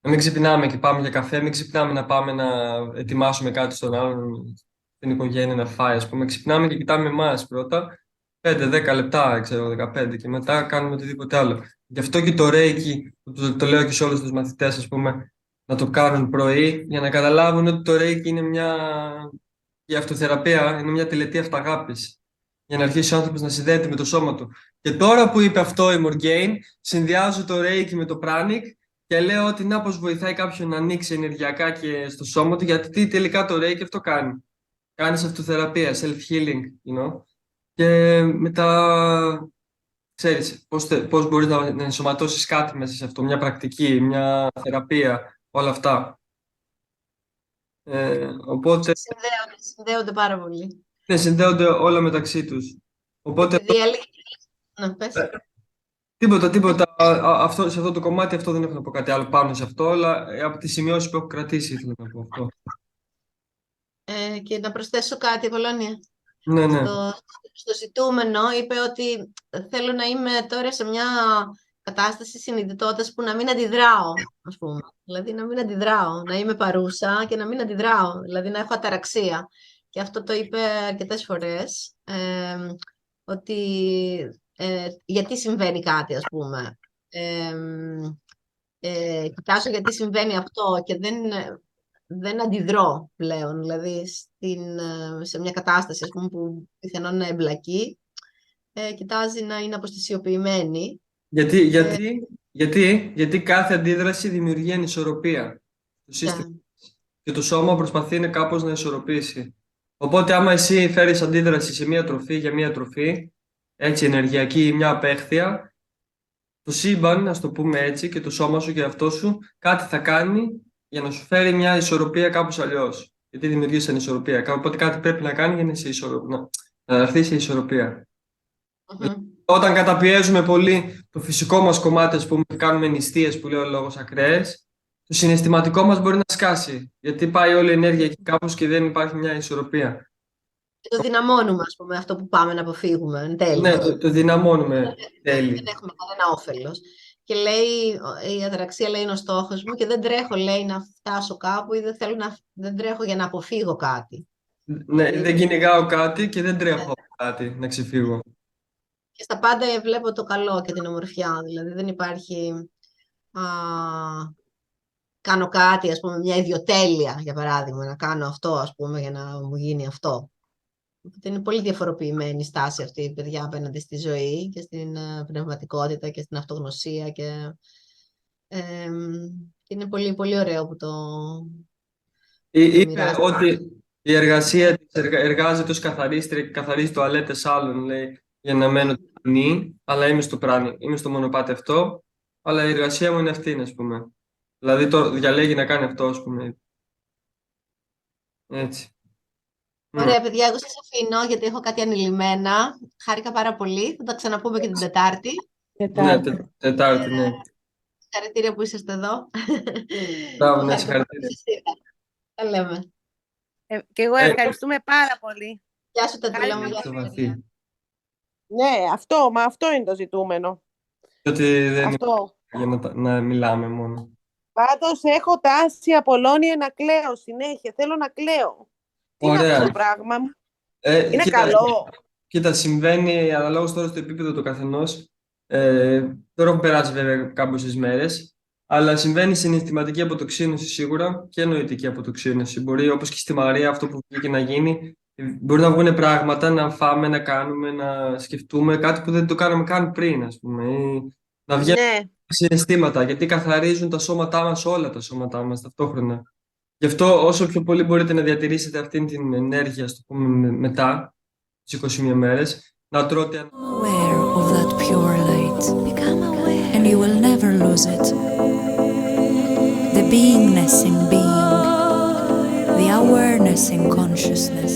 Να μην ξυπνάμε και πάμε για καφέ, μην ξυπνάμε να πάμε να ετοιμάσουμε κάτι στον άλλον, την οικογένεια να φάει, ας πούμε. Ξυπνάμε και κοιτάμε εμάς πρώτα, 5-10 λεπτά, ξέρω, 15, και μετά κάνουμε οτιδήποτε άλλο. Γι' αυτό και το Reiki, το λέω και σε όλους τους μαθητές, ας πούμε, να το κάνουν πρωί, για να καταλάβουν ότι το Reiki είναι η αυτοθεραπεία, είναι μια τελετή αυταγάπης. Για να αρχίσει ο άνθρωπος να συνδέεται με το σώμα του. Και τώρα που είπε αυτό η MORGAINE, συνδυάζω το Reiki με το Pranic και λέω ότι να πως βοηθάει κάποιον να ανοίξει ενεργειακά και στο σώμα του, γιατί τελικά το Reiki αυτό κάνει. Κάνεις αυτοθεραπεία, self-healing, you know. Και μετά, ξέρεις, πώς μπορείς να ενσωματώσεις κάτι μέσα σε αυτό, μια πρακτική, μια θεραπεία, όλα αυτά. Οπότε... Συνδέονται πάρα πολύ. Ναι, συνδέονται όλα μεταξύ τους. Οπότε... Τίποτα. Σε αυτό το κομμάτι αυτό δεν έχω να πω κάτι άλλο πάνω σε αυτό, αλλά από τις σημειώσεις που έχω κρατήσει ήθελα να πω αυτό. Και να προσθέσω κάτι, Πολώνια. Ναι. Στο ζητούμενο είπε ότι θέλω να είμαι τώρα σε μια κατάσταση συνειδητότητας που να μην αντιδράω, ας πούμε. Δηλαδή να μην αντιδράω, να είμαι παρούσα και να μην αντιδράω, δηλαδή να έχω αταραξία. Και αυτό το είπε αρκετές φορές, ότι γιατί συμβαίνει κάτι, ας πούμε. Κοιτάζω γιατί συμβαίνει αυτό και δεν αντιδρώ πλέον, δηλαδή σε μια κατάσταση, ας πούμε, που πιθανόν να εμπλακεί, κοιτάζει να είναι αποστασιοποιημένη. Γιατί κάθε αντίδραση δημιουργεί ανισορροπία στο σύστημα. Και το σώμα προσπαθεί κάπως να ισορροπήσει. Οπότε άμα εσύ φέρεις αντίδραση σε μια τροφή για μια τροφή, έτσι ενεργειακή ή μια απέχθεια, το σύμπαν, ας το πούμε έτσι, και το σώμα σου και αυτό σου κάτι θα κάνει για να σου φέρει μια ισορροπία κάπως αλλιώς. γιατί δημιουργείς ανισορροπία. Οπότε κάτι πρέπει να κάνει για να έρθει σε ισορροπία. Όταν καταπιέζουμε πολύ το φυσικό μας κομμάτι, ας πούμε, και κάνουμε νηστείες που λέει ο λόγος ακραίες, το συναισθηματικό μας μπορεί να σκάσει. Γιατί πάει όλη η ενέργεια εκεί κάπως και δεν υπάρχει μια ισορροπία. Και το δυναμώνουμε, ας πούμε, αυτό που πάμε να αποφύγουμε εν τέλει. Ναι, το δυναμώνουμε εν τέλει. Δεν έχουμε κανένα όφελος. Και λέει, η αταραξία λέει είναι ο στόχος μου και δεν τρέχω, λέει, να φτάσω κάπου ή δεν τρέχω για να αποφύγω κάτι. Ναι, δεν κυνηγάω κάτι και δεν τρέχω κάτι να ξεφύγω. Και στα πάντα βλέπω το καλό και την ομορφιά. Δηλαδή δεν υπάρχει κάνω κάτι, ας πούμε, μια ιδιοτέλεια, για παράδειγμα, να κάνω αυτό, ας πούμε, για να μου γίνει αυτό. Είναι πολύ διαφοροποιημένη η στάση αυτή, η παιδιά, απέναντι στη ζωή και στην πνευματικότητα και στην αυτογνωσία και είναι πολύ, πολύ ωραίο που το είπε ότι η εργασία της εργάζεται ως καθαρίστρια και καθαρίζει τουαλέτες άλλων, λέει, για να μένω ταπεινή, αλλά είμαι στο πράνη, είμαι στο μονοπάτι αυτό, αλλά η εργασία μου είναι αυτή, ας πούμε. Δηλαδή το διαλέγει να κάνει αυτό, ας πούμε. Έτσι. Ωραία, παιδιά, εγώ σας αφήνω γιατί έχω κάτι ανηλυμένα. Χάρηκα πάρα πολύ. Θα τα ξαναπούμε και την Τετάρτη. Ναι, Τετάρτη, ναι. Συγχαρητήρια που είσαστε εδώ. Μπράβο, ναι, συγχαρητήρια. Τα λέμε. Και εγώ ευχαριστούμε πάρα πολύ. Γεια σου, Τετούλα μου. Ναι, αυτό είναι το ζητούμενο. Ότι δεν αυτό. Είναι για να μιλάμε μόνο. Πάντως έχω τάση, Απολλώνια, να κλαίω συνέχεια. Θέλω να κλαίω. Τι είναι αυτό το πράγμα μου. Είναι καλό. Κοίτα, συμβαίνει αναλόγως τώρα στο επίπεδο του καθενός. Τώρα έχουν περάσει βέβαια κάποιες μέρες, αλλά συμβαίνει συναισθηματική αποτοξίνωση σίγουρα και νοητική αποτοξίνωση. Μπορεί, όπως και στη Μαρία, αυτό που βγήκε να γίνει, μπορεί να βγουν πράγματα, να φάμε, να κάνουμε, να σκεφτούμε κάτι που δεν το κάναμε καν πριν, ας πούμε. Ή να βγαίνουν συναισθήματα, γιατί καθαρίζουν τα σώματά μας, όλα τα σώματά μας ταυτόχρονα. Γι' αυτό όσο πιο πολύ μπορείτε να διατηρήσετε αυτή την ενέργεια, στο πούμε, μετά τις 21 μέρες, να τρώτε... Aware of that pure light, become aware, and you will never lose it. The beingness in being, the awareness in consciousness.